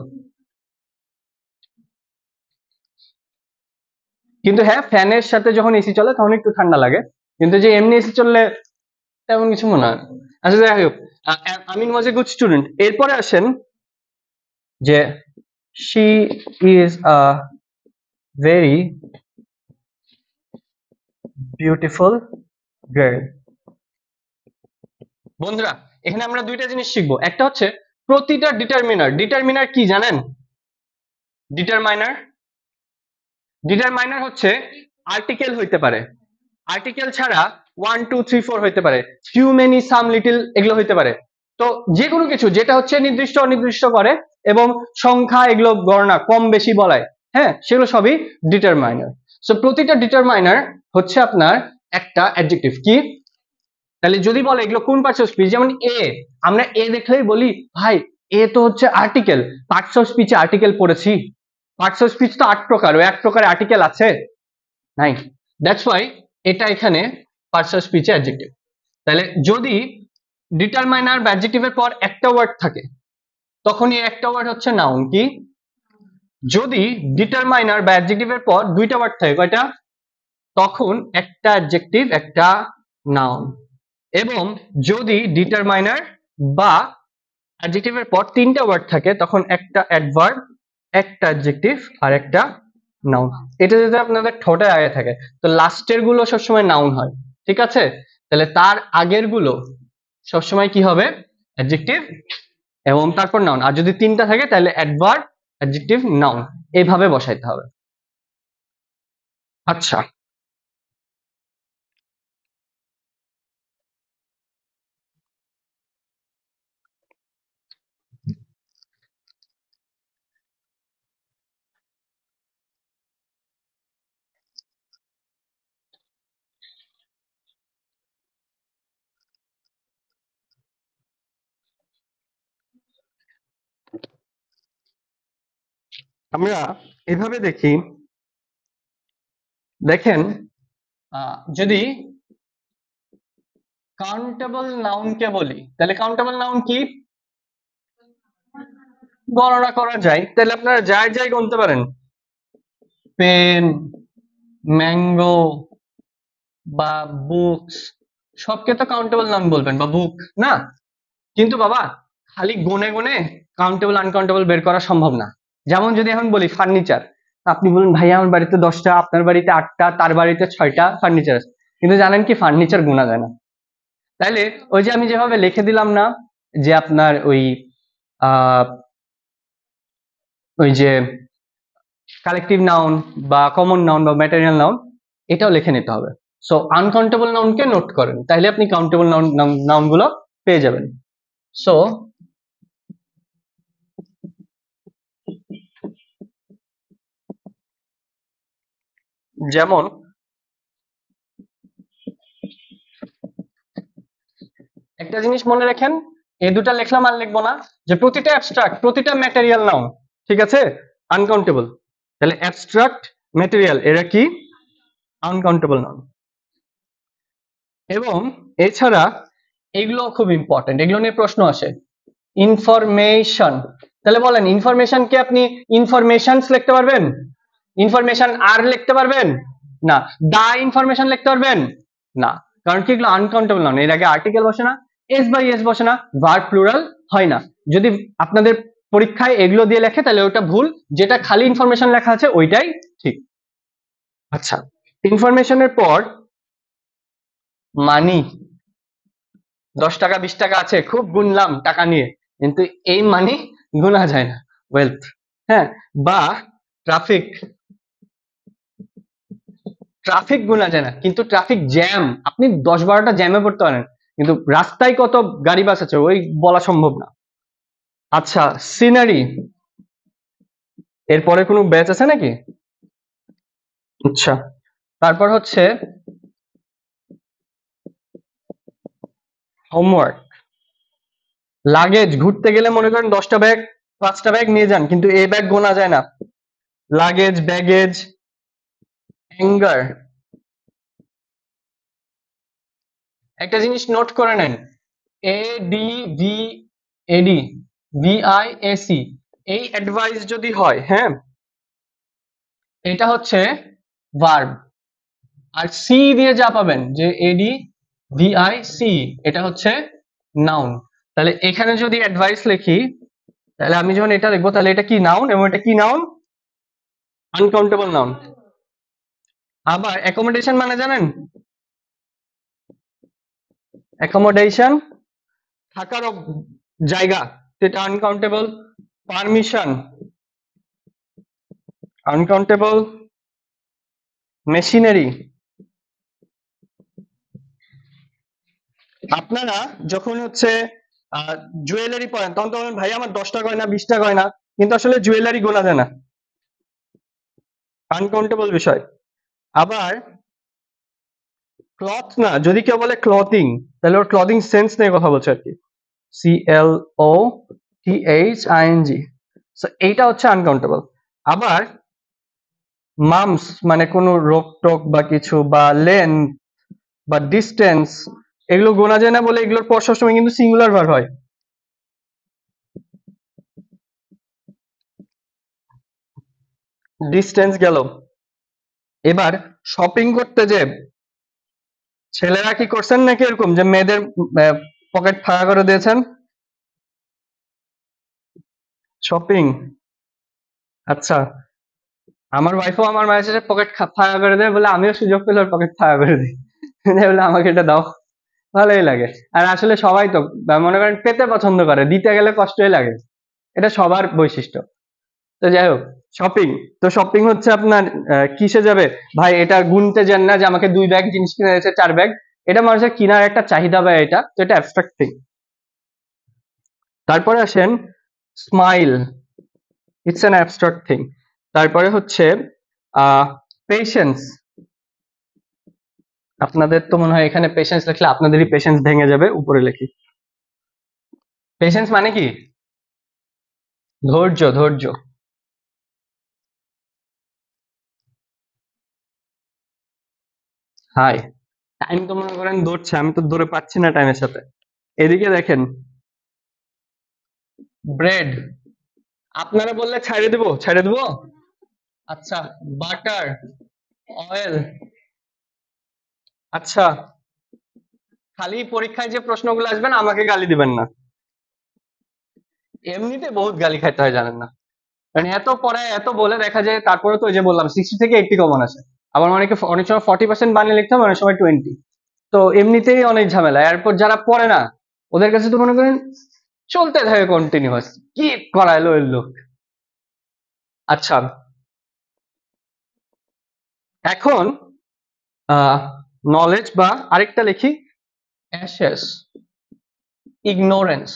কিন্তু হ্যাঁ, ফ্যানের সাথে যখন এসি চলে তখন একটু ঠান্ডা লাগে, কিন্তু যে এমনি এসি চললে তেমন কিছু মনে হয় না। আচ্ছা যাই হোক, আমিন ওয়াজ এ গুড স্টুডেন্ট। এরপরে আসেন যে she is a very beautiful girl. বন্ধুরা এখানে আমরা দুইটা জিনিস শিখবো, একটা হচ্ছে প্রতিটা ডিটারমিনার। ডিটারমিনার কি জানেন? ডিটারমাইনার, ডিটারমাইনার হচ্ছে আর্টিকেল হইতে পারে, আর্টিকেল ছাড়া 1 2 3 4 হইতে পারে, ফিউ মেনি সাম লিটল এগুলো হইতে পারে। তো যে কোনো কিছু যেটা হচ্ছে নির্দিষ্ট অনির্দিষ্ট করে এবং সংখ্যা এগুলো গণনা কম বেশি বলায়, হ্যাঁ, সেগুলো সবই ডিটারমাইনার। সো প্রতিটা ডিটারমাইনার হচ্ছে আপনার একটা অ্যাডজেক্টিভ। কি? তাহলে যদি বলে এগুলো কোন পার্টস অফ স্পিচ, যেমন এ, আমরা এ দেখলেই বলি ভাই এ তো হচ্ছে আর্টিকেল। পার্টস অফ স্পিচে আর্টিকেল পড়েছি? পার্টস অফ স্পিচ তো 8 প্রকার, ওই 8 প্রকারে আর্টিকেল আছে? নাই। দ্যাটস ওয়াই এটা এখানে পার্টস অফ স্পিচে অ্যাডজেক্টিভ। তাহলে যদি ডিটারমাইনার বা অ্যাডজেক্টিভের পর একটা ওয়ার্ড থাকে তখন এই একটা ওয়ার্ড হচ্ছে নাউন। কি? যদি ডিটারমাইনার বা অ্যাডজেক্টিভের পর দুইটা ওয়ার্ড থাকে, কয়টা? তখন একটা অ্যাডজেক্টিভ একটা নাউন। এবং যদি ডিটারমাইনার বা অ্যাডজেক্টিভের পর তিনটা ওয়ার্ড থাকে তখন একটা অ্যাডভার্ব, একটা অ্যাডজেক্টিভ আর একটা নাউন। এটা যদি আপনাদের ঠোঁটে আগে থাকে তো লাস্টের গুলো সবসময় নাউন হয়, ঠিক আছে? তাহলে তার আগের গুলো সবসময় কি হবে? অ্যাডজেক্টিভ এবং তারপর নাউন। আর যদি তিনটা থাকে তাহলে অ্যাডভার্ব, অ্যাডজেক্টিভ, নাউন, এইভাবে বসাইতে হবে। আচ্ছা, আমরা এভাবে দেখি। দেখেন, যদি কাউন্টেবল নাউনকে বলি তাহলে কাউন্টেবল নাউন কি? গণনা করা যায়। তাহলে আপনারা যাই যাই গুনতে পারেন, পেন, ম্যাঙ্গো বা বুকস, সবকে তো কাউন্টেবল নাউন বলবেন, বা বুক না। কিন্তু বাবা খালি গুনে গুনে কাউন্টেবল আনকাউন্টেবল বের করা সম্ভব না। যেমন যদি এখন বলি ফার্নিচার, আপনি বলুন ভাই আমার বাড়িতে 10টা, আপনার বাড়িতে 8টা, তার বাড়িতে 6টা ফার্নিচার আছে, কিন্তু জানেন কি ফার্নিচার গোনা যায় না। তাইলে ওই যে আমি যেভাবে লিখে দিলাম না, যে আপনার ওই আহ ওই যে কালেকটিভ নাউন বা কমন নাউন বা ম্যাটেরিয়াল নাউন, এটাও লিখে নিতে হবে। সো আনকাউন্টেবল নাউনকে নোট করেন, তাহলে আপনি কাউন্টেবল নাউন গুলো পেয়ে যাবেন। সো যেমন একটা জিনিস মনে রাখেন, এই দুটা লিখলাম আর লিখবো না, যে প্রতিটা অ্যাবস্ট্রাক্ট, প্রতিটা ম্যাটেরিয়াল নাউন, ঠিক আছে, আনকাউন্টেবল। তাহলে অ্যাবস্ট্রাক্ট, ম্যাটেরিয়াল, এরা কি? Uncountable noun. এবং এছাড়া এগুলো খুব ইম্পর্টেন্ট, এগুলো নিয়ে প্রশ্ন আসে। ইনফরমেশন, তাহলে বলেন ইনফরমেশনকে আপনি ইনফরমেশনস লিখতে পারবেন? ইনফরমেশন আর লিখতে পারবেন? না। দা ইনফরমেশন লিখতে পারবেন? না। কারণ কি এগুলো আনকাউন্টেবল নাউন, এর আগে আর্টিকেল বসে না, এস বাই এস বসে না, ভার্ব প্লুরাল হয় না। যদি আপনাদের পরীক্ষায় এগুলো দিয়ে লেখে তাহলে ওটা ভুল, যেটা খালি ইনফরমেশন লেখা আছে ওইটাই ঠিক। আচ্ছা, ইনফরমেশনের পর মানি, 10 টাকা 20 টাকা আছে, খুব গুনলাম টাকা নিয়ে, কিন্তু এই মানি গোনা যায় না, ওয়েলথ। হ্যাঁ, বা ট্রাফিক, ট্রাফিক গোনা যায় না, কিন্তু ট্রাফিক জ্যাম, আপনি 10 12টা জ্যামে পড়তে পারেন, কিন্তু রাস্তায় কত গাড়ি বাস আছে ওই বলা সম্ভব না। আচ্ছা, সিনারি, এরপরে কোনো ব্যাচ আছে নাকি? আচ্ছা, তারপর হচ্ছে হোমওয়ার্ক। লাগেজ, ঘুরতে গেলে মনে করেন 10টা ব্যাগ 5টা ব্যাগ নিয়ে যান, কিন্তু এই ব্যাগ গোনা যায় না। Luggage, baggage, anger. একটা জিনিস নোট করে নেন, এ ডি ভি, এডি, ভিআইএসি, এই অ্যাডভাইস যদি হয়, হ্যাঁ, এটা হচ্ছে ভার্ব। আর সি দিয়ে যা পাবেন, যে এডি ভিআইসি, এটা হচ্ছে নাউন। তাহলে এখানে যদি অ্যাডভাইস লিখি, তাহলে আমি যখন এটা লিখবো তাহলে এটা কি? নাউন। এবং এটা কি নাউন? Uncountable noun. আবার অ্যাকোমোডেশন মানে জানেন? অ্যাকোমোডেশন থাকার জায়গা, সেটা আনকাউন্টেবল। Permission uncountable. মেশিনারি, আপনারা যখন হচ্ছে জুয়েলারি পরেন তখন তো বলেন ভাই আমার 10টা গয়না 20টা গয়না, কিন্তু আসলে জুয়েলারি গোনা যায় না, আনকাউন্টেবল বিষয়। আবার ক্লথ না, যদি কেউ বলে ক্লথিং, তাহলে ওর ক্লথিং সেন্স নিয়ে কথা বলছে আর কি। CLOTHING, এইটা হচ্ছে আনকাউন্টেবল। আবার মামস মানে কোনো রোগ টোক বা কিছু, বা লেন্থ বা ডিস্টেন্স, এগুলো গোনা যায় না বলে এগুলোর পর সবসময় কিন্তু সিঙ্গুলার ভার্ব হয়। ডিস্টেন্স গেল। এবার শপিং করতে যে ছেলেরা কি করছেন নাকি এরকম যে মেয়েদের পকেট ফাঁকা করে দিয়েছেন? শপিং, আচ্ছা, আমার ওয়াইফও আমার মায়ের সাথে পকেট ফাঁকা করে দেয়, বলে আমিও সুযোগ পেলে ওর পকেট ফাঁকা করে দিই। বলে আমাকে এটা দাও, ভালোই লাগে। আর আসলে সবাই তো মনে করেন পেতে পছন্দ করে, দিতে গেলে কষ্টই লাগে, এটা সবার বৈশিষ্ট্য। তো যাই হোক, শপিং, তো শপিং হচ্ছে আপনার কিসে যাবে ভাই, এটা গুনতে যান না যে আমাকে 2 ব্যাগ জিনিস কিনে দিয়েছে 4 ব্যাগ, এটা মানুষের কিনার একটা চাহিদা বা এটা, তো এটা অ্যাবস্ট্রাক্ট থিং। তারপরে আসেন smile, it's an abstract thing. তারপরে হচ্ছে পেশেন্স, আপনাদের তো মনে হয় এখানে পেশেন্স লিখলে আপনাদেরই পেশেন্স ভেঙে যাবে, উপরে লিখি। পেশেন্স মানে কি? ধৈর্য, ধৈর্য। হাই, টাইম তো মনে করেন দৌড়ছে, আমি তো দৌড়ে পাচ্ছি না টাইমের সাথে। এদিকে দেখেন ব্রেড, আপনারা বললে ছাড়ে দেবো, ছেড়ে দেবো। আচ্ছা, বাটার, অয়েল। আচ্ছা, খালি পরীক্ষায় যে প্রশ্নগুলো আসবেন আমাকে গালি দিবেন না, এমনিতে বহুত গালি খাইতে হয় জানেন না, মানে এত পড়ায় এত বলে দেখা যায়, তারপরে তো ওই যে বললাম 60 থেকে 80 কমন আসে। আবার অনেকে অনেক সময় 40% বানিয়ে লিখতে হবে, অনেক সময় 20। তো এমনিতেই অনেক ঝামেলা, এরপর যারা পড়ে না ওদের কাছে তো মনে করেন চলতে থাকে কন্টিনিউয়াস, কি করাইলো এর লোক। আচ্ছা, এখন নলেজ বা আরেকটা লিখি, অ্যাশেস, ইগনোরেন্স।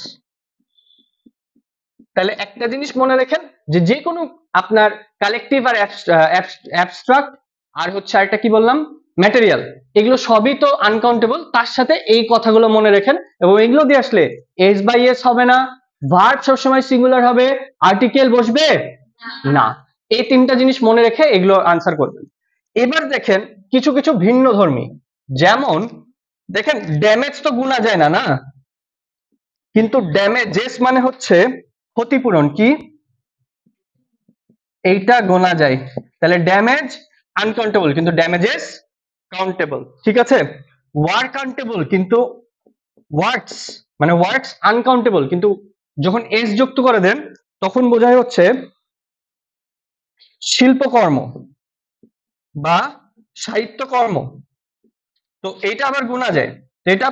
তাহলে একটা জিনিস মনে রাখেন যে যে কোনো আপনার কালেকটিভ আর অ্যাবস্ট্রাক্ট আর হচ্ছে আরেকটা কি বললাম, ম্যাটেরিয়াল, এগুলো সবই তো আনকাউন্টেবল। তার সাথে এই কথাগুলো মনে রাখেন, এবং এগুলো দিয়ে আসলে এস বাই এস হবে না, ভার্ব সবসময় সিঙ্গুলার হবে, আর্টিকেল বসবে না। এই 3টা জিনিস মনে রেখে এগুলো আনসার করবেন। এবার দেখেন কিছু কিছু ভিন্ন ধর্মী, যেমন দেখেন ড্যামেজ তো গুণা যায় না, না, কিন্তু ড্যামেজেস মানে হচ্ছে ক্ষতিপূরণ, কি এইটা গোনা যায়। তাহলে ড্যামেজ আনকাউন্টেবল কিন্তু ড্যামেজেস কাউন্টেবল, ঠিক আছে। ওয়ার কাউন্টেবল কিন্তু ওয়ার্ডস, মানে ওয়ার্ডস আনকাউন্টেবল, কিন্তু যখন এস যুক্ত করে দেন তখন বোঝায় হচ্ছে শিল্পকর্ম বা সাহিত্যকর্ম, তো এটা আবার গোনা যায়। তো এটা,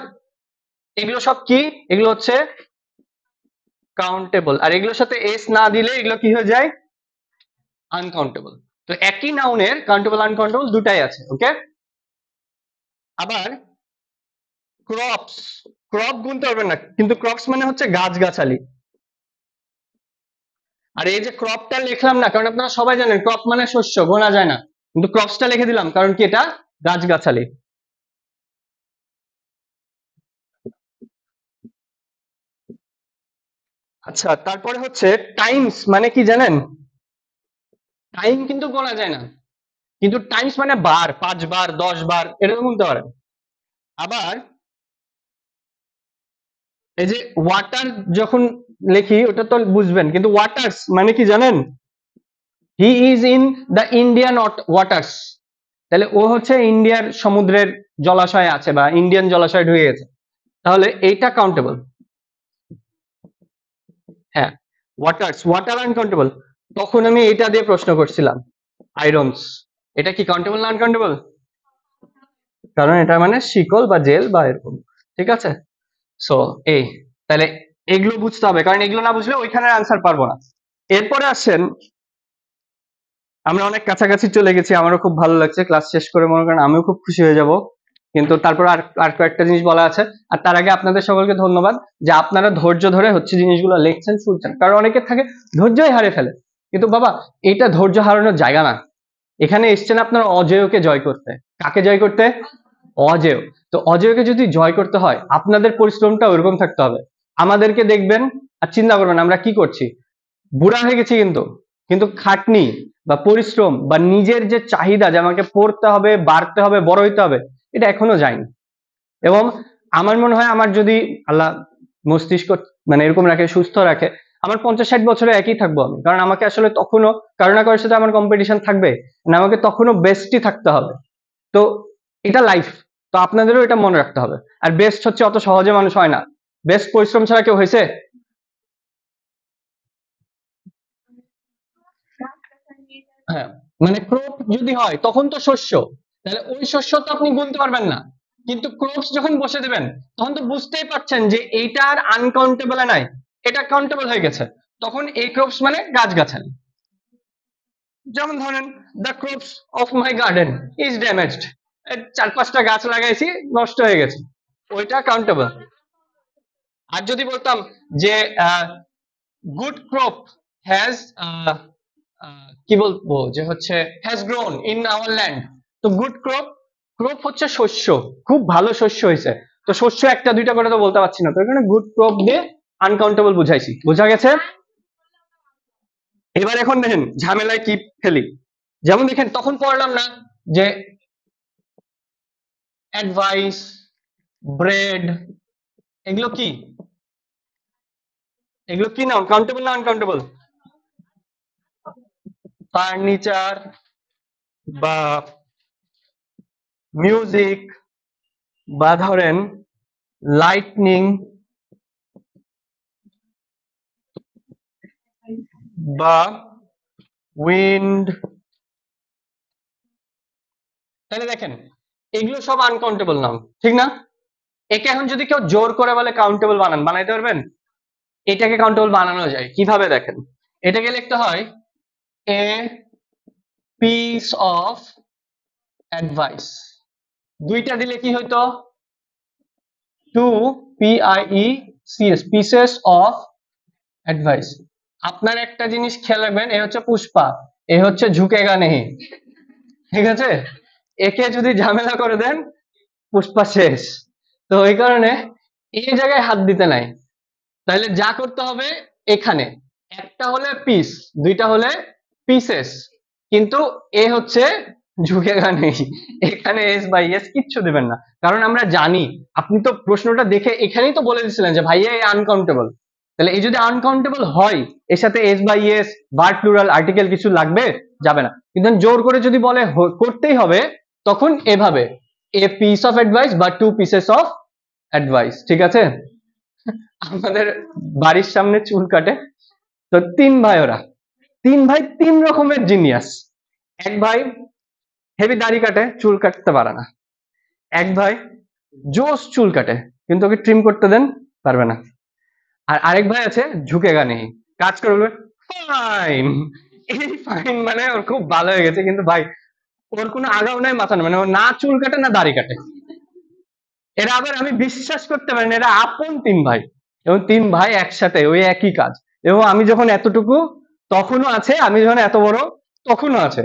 এগুলো সব কি, এগুলো হচ্ছে কাউন্টেবল, আর এগুলোর সাথে এস না দিলে এগুলো কি হয়ে যায়, আনকাউন্টেবল। তো একই নাউনের কাউন্টেবল আনকাউন্টেবল দুটাই আছে, ওকে। আবার ক্রপস, ক্রপ গুনতে পারবেন না, কিন্তু ক্রপস মানে হচ্ছে গাছগাছালি। আর এই যে ক্রপটা লিখলাম না, কারণ আপনারা সবাই জানেন ক্রপ মানে শস্য, গোনা যায় না, কিন্তু ক্রপসটা লিখে দিলাম কারণ কি এটা গাছগাছালি। আচ্ছা, তারপরে হচ্ছে টাইমস মানে কি জানেন? টাইম কিন্তু গোনা যায় না, কিন্তু টাইমস মানে বার, 5 বার 10 বার এরকম বলতে পারেন। আবার এই যে ওয়াটার যখন লিখি ওটা তো বুঝবেন, কিন্তু ওয়াটার্স মানে কি জানেন? He is in the Indian waters, তাহলে ও হচ্ছে ইন্ডিয়ার সমুদ্রের জলাশয়ে আছে বা ইন্ডিয়ান জলাশয়ে ঢুকে গেছে, তাহলে এইটা কাউন্টেবল। হ্যাঁ, ওয়াটার্স, ওয়াটার আনকাউন্টেবল। তখন আমি এটা দিয়ে প্রশ্ন করছিলাম, আয়রনস, এটা কি কাউন্টেবল না আনকাউন্টেবল? কারণ এটা মানে শিকল বা জেল বা এরকম, ঠিক আছে। সো এই, তাহলে এগুলো বুঝতে হবে, কারণ এগুলো না বুঝলে ওইখানে আনসার পারবো না। এরপরে আসেন, আমরা অনেক কাছাকাছি চলে গেছি, আমারও খুব ভালো লাগছে ক্লাস শেষ করে, মনে করেন আমিও খুব খুশি হয়ে যাব, কিন্তু তারপর আর আর কয়েকটা জিনিস বলা আছে। আর তার আগে আপনাদের সকলকে ধন্যবাদ যে আপনারা ধৈর্য ধরে হচ্ছে জিনিসগুলো লিখছেন, শুনছেন, কারণ অনেকের থাকে ধৈর্যই হারিয়ে ফেলে। কিন্তু বাবা, এটা ধৈর্য হারানোর জায়গা না, এখানে এসছেন আপনারা অজেয়কে জয় করতে। কাকে জয় করতে? অজেয়। তো অজেয়কে যদি জয় করতে হয় আপনাদের পরিশ্রমটা ওইরকম থাকতে হবে। আমাদেরকে দেখবেন আর চিন্তা করবেন আমরা কি করছি, বুড়া হয়ে গেছি, কিন্তু কিন্তু খাটনি বা পরিশ্রম বা নিজের যে চাহিদা যে আমাকে পড়তে হবে, বাড়তে হবে, বড় হইতে হবে, এটা এখনো যায়নি। এবং আমার মনে হয় আমার যদি আল্লাহ মস্তিষ্ক মানে এরকম রাখে, সুস্থ রাখে, আমার 50-60 বছরে একই থাকবো আমি, কারণ আমাকে আসলে তখনও কারো না কারোর সাথে আমার কম্পিটিশন থাকবে না, আমাকে তখনও বেস্টই থাকতে হবে। তো এটা লাইফ, তো আপনাদেরও এটা মনে রাখতে হবে। আর বেস্ট হচ্ছে অত সহজে মানুষ হয় না, বেস্ট পরিশ্রম ছাড়া কেউ হয়েছে? হ্যাঁ, মানে ক্রপ যদি হয় তখন তো শস্য, তাহলে ওই শস্য তো আপনি গুনতে পারবেন না। কিন্তু ক্রপস যখন বসে দেবেন তখন তো বুঝতেই পারছেন যে এইটা আর আনকাউন্টেবল নাই, এটা কাউন্টেবল হয়ে গেছে। তখন এই ক্রপস মানে গাছগাছালি। যেমন ধরেন, the crops of my garden is damaged, 4-5টা গাছ লাগাইছি, নষ্ট হয়ে গেছে, ওইটা কাউন্টেবল। আর যদি বলতাম যে গুড ক্রপ হ্যাজ কি বলবো, যে হচ্ছে has grown in our land, তো গুড ক্রপ, ক্রপ হচ্ছে শস্য, খুব ভালো শস্য হয়েছে, তো শস্য একটা দুইটা করে তো বলতে পারছি না, তো এখানে গুড ক্রপ দিয়ে আনকাউন্টেবল বুঝাইছি, বোঝা গেছে? এবার এখন দেখেন ঝামেলায় কি ফেলি। যেমন দেখেন তখন পড়লাম না যে অ্যাডভাইস, ব্রেড, এগুলো কি, এগুলো কি না কাউন্টেবল না আনকাউন্টেবল? ফার্নিচার বা মিউজিক বা ধরেন লাইটনিং বা উইন্ড, তাহলে দেখেন এগুলো সব আনকাউন্টেবল নাউন, ঠিক না? একে এখন যদি কেউ জোর করে বলে কাউন্টেবল বানান, বানাইতে পারবেন? এটাকে কাউন্টেবল বানানো যায় কিভাবে দেখেন, এটাকে লিখতে হয় এ পিস অফ অ্যাডভাইস, দুইটা দিলে কি হইতো, two PIECS, pieces of advice. আপনার একটা জিনিস খেয়াল রাখবেন, এ হচ্ছে পুষ্পা, এ হচ্ছে ঝুঁকেগা নেহি, ঠিক আছে? একে যদি ঝামেলা করে দেন পুষ্পা শেষ। তো ওই কারণে এই জায়গায় হাত দিতে নাই, তাহলে যা করতে হবে এখানে একটা হলে পিস, দুইটা হলে পিসেস, কিন্তু এ হচ্ছে ঝুঁকেগা নেই, এখানে এস বাই এস কিচ্ছু দিবেন না, কারণ আমরা জানি আপনি তো প্রশ্নটা দেখে এখানেই তো বলে দিচ্ছিলেন যে ভাইয়া এই আনকাউন্টেবল, তাহলে এই যদি আনকাউন্টেবল হয় এর সাথে S by S verb plural article কিছু লাগবে? যাবে না। কিন্তু জোর করে যদি বলে করতেই হবে, তখন এভাবে এ পিস অফ অ্যাডভাইস বা টু পিসেস অফ অ্যাডভাইস, ঠিক আছে? আমাদের বাড়ির সামনে চুল কাটে, তো 3 ভাই, ওরা 3 ভাই 3 রকমের জিনিয়াস। এক ভাই হেভি দাড়ি কাটে, চুল কাটতে পারে না। এক ভাই জোস চুল কাটে, কিন্তু ওকে ট্রিম করতে দেন, পারবে না। আর আরেক ভাই আছে ঝুঁকেগা নেই, কাজ করবে ফাইন, এই ফাইন মানে ওর খুব ভালো হয়ে গেছে, কিন্তু ভাই ওর কোনো আগাও নাই মাথা নাই, মানে ওর না চুল কাটে না দাড়ি কাটে। এরা আবার আমি বিশ্বাস করতে পারি না, এরা আপন 3 ভাই, এবং 3 ভাই একসাথে ওই একই কাজ, এবং আমি যখন এতটুকু তখনও আছে, আমি যখন এত বড় তখনও আছে,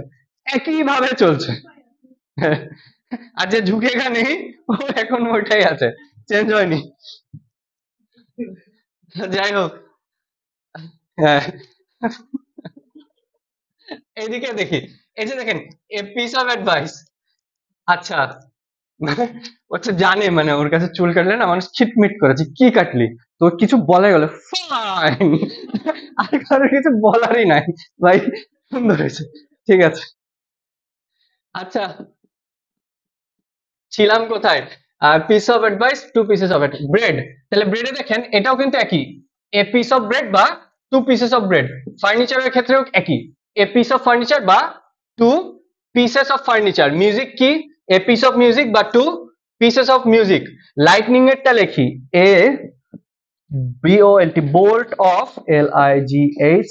একই ভাবে চলছে। আর যে ঝুঁকেগা নেই ও এখন ওইটাই আছে, চেঞ্জ হয়নি। যাই হোক, হ্যাঁ, এইদিকে দেখি, এই যে দেখেন এ পিস অফ অ্যাডভাইস, আচ্ছা মানে ও তো জানে, মানে ওর কাছে চুল কাটলে না মানুষ খিটমিট করেছে, কি কাটলি, তো কিছু বলে গেল ফাইন, আর কারোর কিছু বলারই নাই, ভাই সুন্দর হয়েছে, ঠিক আছে। আচ্ছা, ছিলাম কোথায়? Piece of advice, two pieces of bread, তাহলে ব্রেডে দেখেন এটাও কিন্তু একই, এ পিস অফ ব্রেড বা টু পিসেস অফ ব্রেড। ফার্নিচারের ক্ষেত্রেও একই, এ পিস অফ ফার্নিচার বা two pieces of furniture. Music কি? এ পিস অফ মিউজিক বা two pieces of music. Lightning এরটা লিখি a BOLT, bolt of LIGHTING,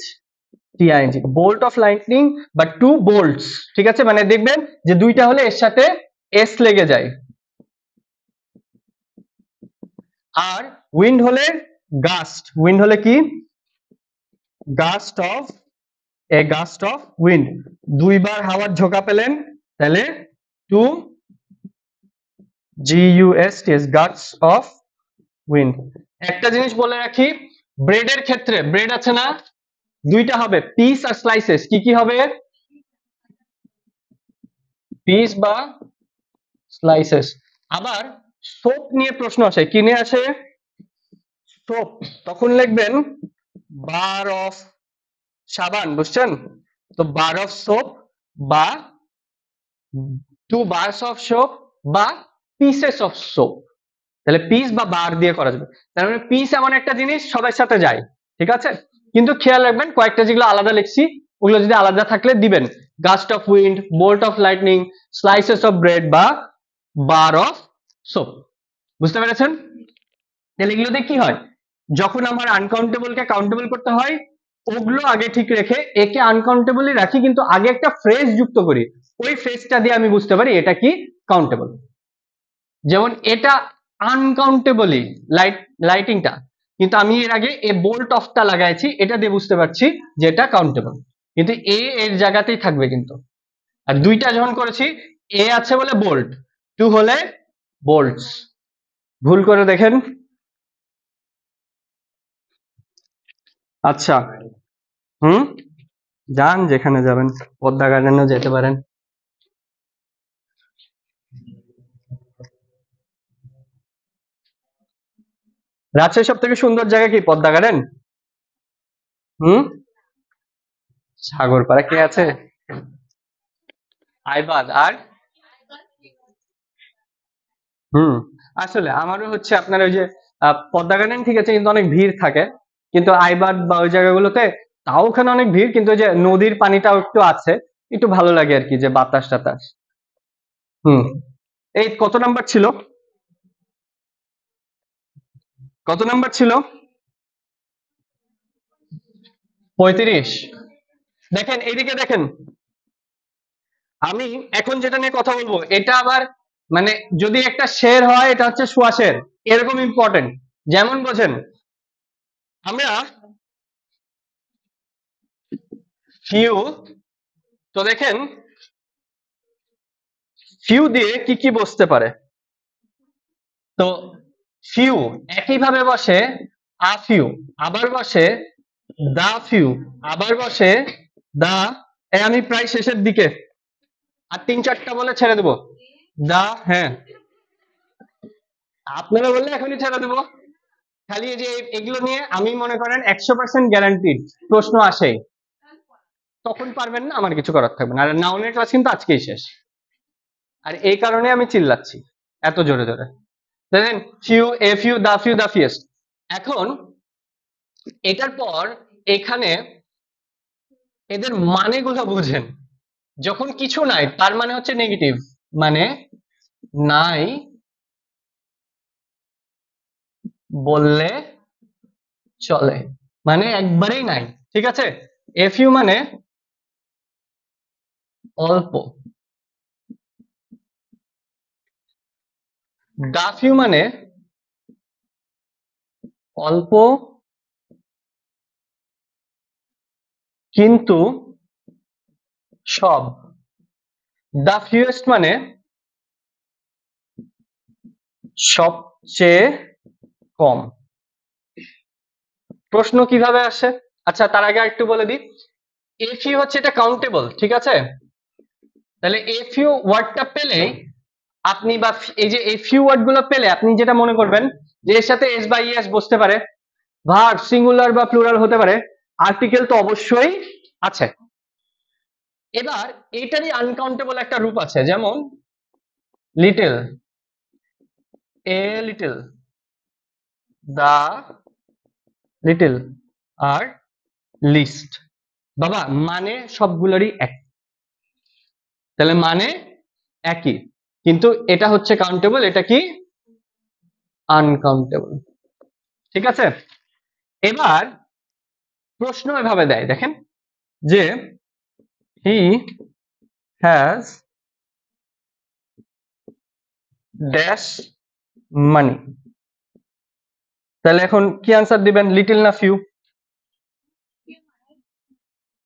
bolt of lightning বা টু bolts। ঠিক আছে, মানে দেখবেন যে দুইটা হলে এর সাথে এস লেগে যায়। আর উইন্ড হলে গাস্ট, উইন্ড হলে কি? Gust of, a gust of wind. দুইবার হাওয়ার ঝোঁকা পেলেন তাহলে two GUSTS, gust of wind. একটা জিনিস বলে রাখি, ব্রেডের ক্ষেত্রে, ব্রেড আছে না, দুইটা হবে, পিস আর স্লাইসেস। কি কি হবে? পিস বা স্লাইসেস। আবার সোপ নিয়ে প্রশ্ন আসে, কি নিয়ে আসে? সোপ। তখন লিখবেন বার অফ সাবান, বুঝছেন তো? বার অফ সোপ বা টু বার্স অফ সোপ বা পিসেস অফ সোপ। তাহলে পিস বা বার দিয়ে করা যাবে। তার মানে পিস এমন একটা জিনিস সবার সাথে যায়, ঠিক আছে? কিন্তু খেয়াল রাখবেন কয়েকটা যেগুলো আলাদা লিখছি ওগুলো যদি আলাদা থাকলে দিবেন, gust of wind, bolt of lightning, slices of bread বা বার অফ সোপ। বুঝতে পেরেছেন? তাহলে এগুলোতে কি হয়, যখন আমার আনকাউন্টেবল কে কাউন্টেবল করতে হয় ওগুলো আগে ঠিক রেখে একে আনকাউন্টেবলই রাখি, কিন্তু আগে একটা ফ্রেজ যুক্ত করি, ওই ফ্রেজটা দিয়ে আমি বুঝতে পারি এটা কি কাউন্টেবল। যেমন এটা আনকাউন্টেবলি লাইটিংটা, কিন্তু আমি এর আগে এ বোল্ট অফটা লাগাইছি, এটা দিয়ে বুঝতে পারছি যে এটা কাউন্টেবল, কিন্তু এ এর জায়গাতেই থাকবে কিন্তু। আর দুইটা যখন করেছি, এ আছে বলে বোল্ট, টু হলে বোল্টস। ভুল করে দেখেন। আচ্ছা, হুম, যান যেখানে যাবেন, পদ্মা গার্ডেনও যেতে পারেন। রাজশাহীর সব থেকে সুন্দর জায়গা কি? পদ্মা গার্ডেন। হুম, সাগরপাড়া কে আছে? আইবাদ আর হুম, আসলে আমারও হচ্ছে আপনার ওই যে পদ্মা গার্ডেন ঠিক আছে, কিন্তু অনেক ভিড় থাকে। কিন্তু আইবাদ বা ওই জায়গাগুলোতে তাও ওখানে অনেক ভিড়, কিন্তু ওই যে নদীর পানিটাও একটু আছে, একটু ভালো লাগে আর কি, যে বাতাস টাতাস। হুম, এই কত নাম্বার ছিল? কত নাম্বার ছিল? 35। দেখেন এইদিকে দেখেন, আমি এখন যেটা নিয়ে কথা বলবো এটা আবার মানে যদি একটা শের হয় এটা হচ্ছে সোয়া এরকম ইম্পর্টেন্ট। যেমন বোঝেন, আমরা ফিউ, তো দেখেন ফিউ দিয়ে কি কি বসতে পারে। তো ফিউ একইভাবে বসে আ ফিউ, আবার বসে দা ফিউ, আবার বসে দা। আমি প্রায় শেষের দিকে, আর তিন চারটা বলে ছেড়ে দেবো। দা, হ্যাঁ, আপনারা বললে এখনই ছেড়ে দেবো। খালি এই যে এগুলো নিয়ে আমি মনে করেন 100% গ্যারান্টিড প্রশ্ন আসে, তখন পারবেন না, আমার কিছু করার থাকবে না। আর নাউনের ক্লাস কিন্তু আজকেই শেষ, আর এই কারণে আমি চিল্লাচ্ছি এত জোরে জোরে। দেখেন few, a few, the few, the fewest. এখন এটার পর এখানে এদের মানেগুলো বুঝেন। যখন কিছু নাই তার মানে হচ্ছে নেগেটিভ, মানে নাই বললে চলে, মানে একবারেই নাই, ঠিক আছে? এ ফিউ মানে অল্প, দা ফিউ মানে অল্প কিন্তু সব, দা ফিউয়েস্ট মানে সবচেয়ে কম। প্রশ্ন কিভাবে আসে? আচ্ছা তার আগে একটু বলে দিই, এ ফিউ হচ্ছে এটা কাউন্টেবল, ঠিক আছে? তাহলে এ ফিউ ওয়ার্ডটা পেলে আপনি, বা এই যে এই ফিউ ওয়ার্ড গুলো পেলে আপনি যেটা মনে করবেন যে এর সাথে এস বা ইএস বসতে পারে, ভার্ব সিঙ্গুলার বা প্লুরাল হতে পারে, আর্টিকেল তো অবশ্যই আছে। এবার এটারই আনকাউন্টেবল একটা রূপ আছে, যেমন little, a little, the little, আর লিস্ট। বাবা মানে সবগুলোরই এক। তাহলে মানে একই, কিন্তু এটা হচ্ছে কাউন্টেবল, এটা কি আনকাউন্টেবল। ঠিক আছে, এবার প্রশ্ন এভাবে দেয়, দেখেন যে হি হ্যাজ ড্যাশ মানি, তাহলে এখন কি আনসার দিবেন, লিটল না ফিউ?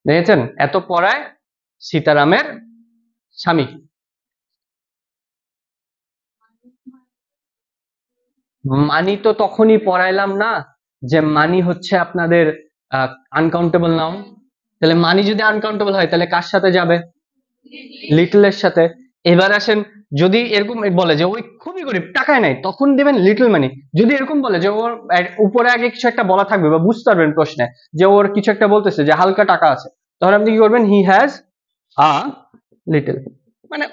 দেখেছেন, এত পড়ায় সীতারামের স্বামী। মানি তো তখনই পড়াইলাম না যে মানি হচ্ছে আপনাদের আনকাউন্টেবল নাউন। তাহলে মানি যদি আনকাউন্টেবল হয় তাহলে কার সাথে যাবে, লিটলের সাথে। এবার আসেন, যদি এরকম বলে যে ওই খুবই গরিব টাকায় নাই, তখন দিবেন লিটল মানি। যদি এরকম বলে যে ওর উপরে আগে কিছু একটা বলা থাকবে বা বুঝতে পারবেন প্রশ্নে যে ওর কিছু একটা বলতেছে যে হালকা টাকা আছে, তখন আপনি কি করবেন, হি হ্যাজ আ লিটল। মানে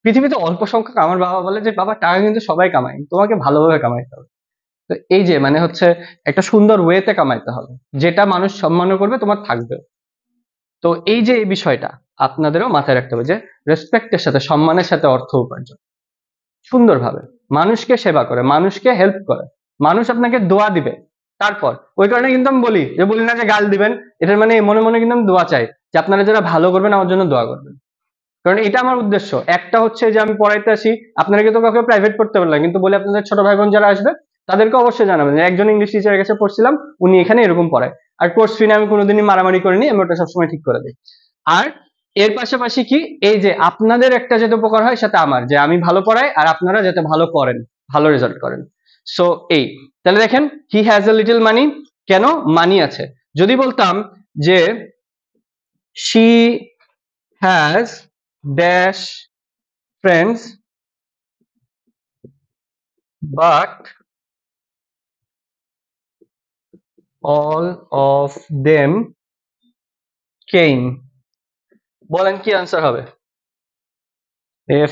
পৃথিবীতে অল্প সংখ্যক, আমার বাবা বলে যে বাবা টাকা কিন্তু সবাই কামায়, তোমাকে ভালোভাবে কামাইতে হবে। তো এই যে মানে হচ্ছে একটা সুন্দর ওয়েতে কামাইতে হবে, যেটা মানুষ সম্মান করবে, তোমার থাকবে। তো এই যে এই বিষয়টা আপনাদেরও মাথায় রাখতে হবে যে রেসপেক্টের সাথে, সম্মানের সাথে অর্থ উপার্জন সুন্দরভাবে, মানুষকে সেবা করে, মানুষকে হেল্প করে, মানুষ আপনাকে দোয়া দিবে। তারপর ওই কারণে কিন্তু আমি বলি না যে গাল দিবেন, এটার মানে মনে মনে কিন্তু আমি দোয়া চাই যে আপনারা যারা ভালো করবেন আমার জন্য দোয়া করবেন, কারণ এটা আমার উদ্দেশ্য। একটা হচ্ছে যে আমি পড়াইতে আসি, আপনারা কিন্তু কাউকে প্রাইভেট পড়তে পারলেন, কিন্তু বলে আপনাদের ছোট ভাই বোন যারা আসবে তাদেরকে অবশ্যই জানাবেন যে একজন ইংলিশ টিচারের কাছে পড়ছিলাম, উনি এখানে এরকম পড়ায়। আর কোর্স ফি নিয়ে আমি কোনোদিনই মারামারি করিনি, আমি ওটা সবসময় ঠিক করে দিই। আর এর পাশাপাশি কি, এই যে আপনাদের একটা যাতে উপকার হয় সাথে আমার, যে আমি ভালো পড়াই আর আপনারা যাতে ভালো করেন, ভালো রেজাল্ট করেন। সো এই, তাহলে দেখেন হি হ্যাজ এ লিটল মানি, কেন মানি আছে। যদি বলতাম যে she has dash friends but all of them came, বলেন কি আনসার হবে,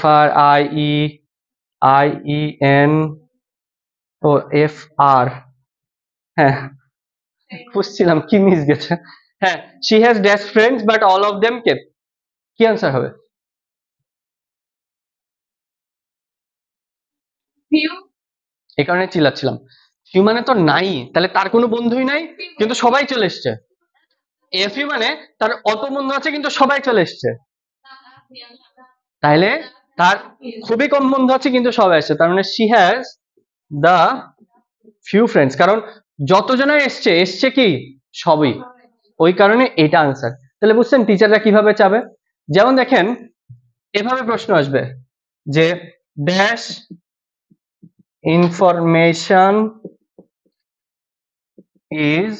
FRIEIEN ও FR, হ্যাঁ বুঝছিলাম কি মিস গেছে। হ্যাঁ, she has dash friends but all of them came, কি আনসার হবে? এই কারণে চিল্লাচ্ছিলাম, ফিউ মানে তো নাই, তাহলে তার কোনো বন্ধুই নাই কিন্তু সবাই চলে এসছে। এফইউ মানে তার অত বন্ধু আছে কিন্তু সবাই চলে এসছে, তাহলে তার খুবই কম বন্ধু আছে কিন্তু সবাই আসছে, তার মানে she has the few friends, কারণ যতজনের এসছে এসছে কি সবই, ওই কারণে এটা আনসার। তাহলে বুঝছেন টিচাররা কিভাবে চাবে, যেমন দেখেন এভাবে প্রশ্ন আসবে যে dash information is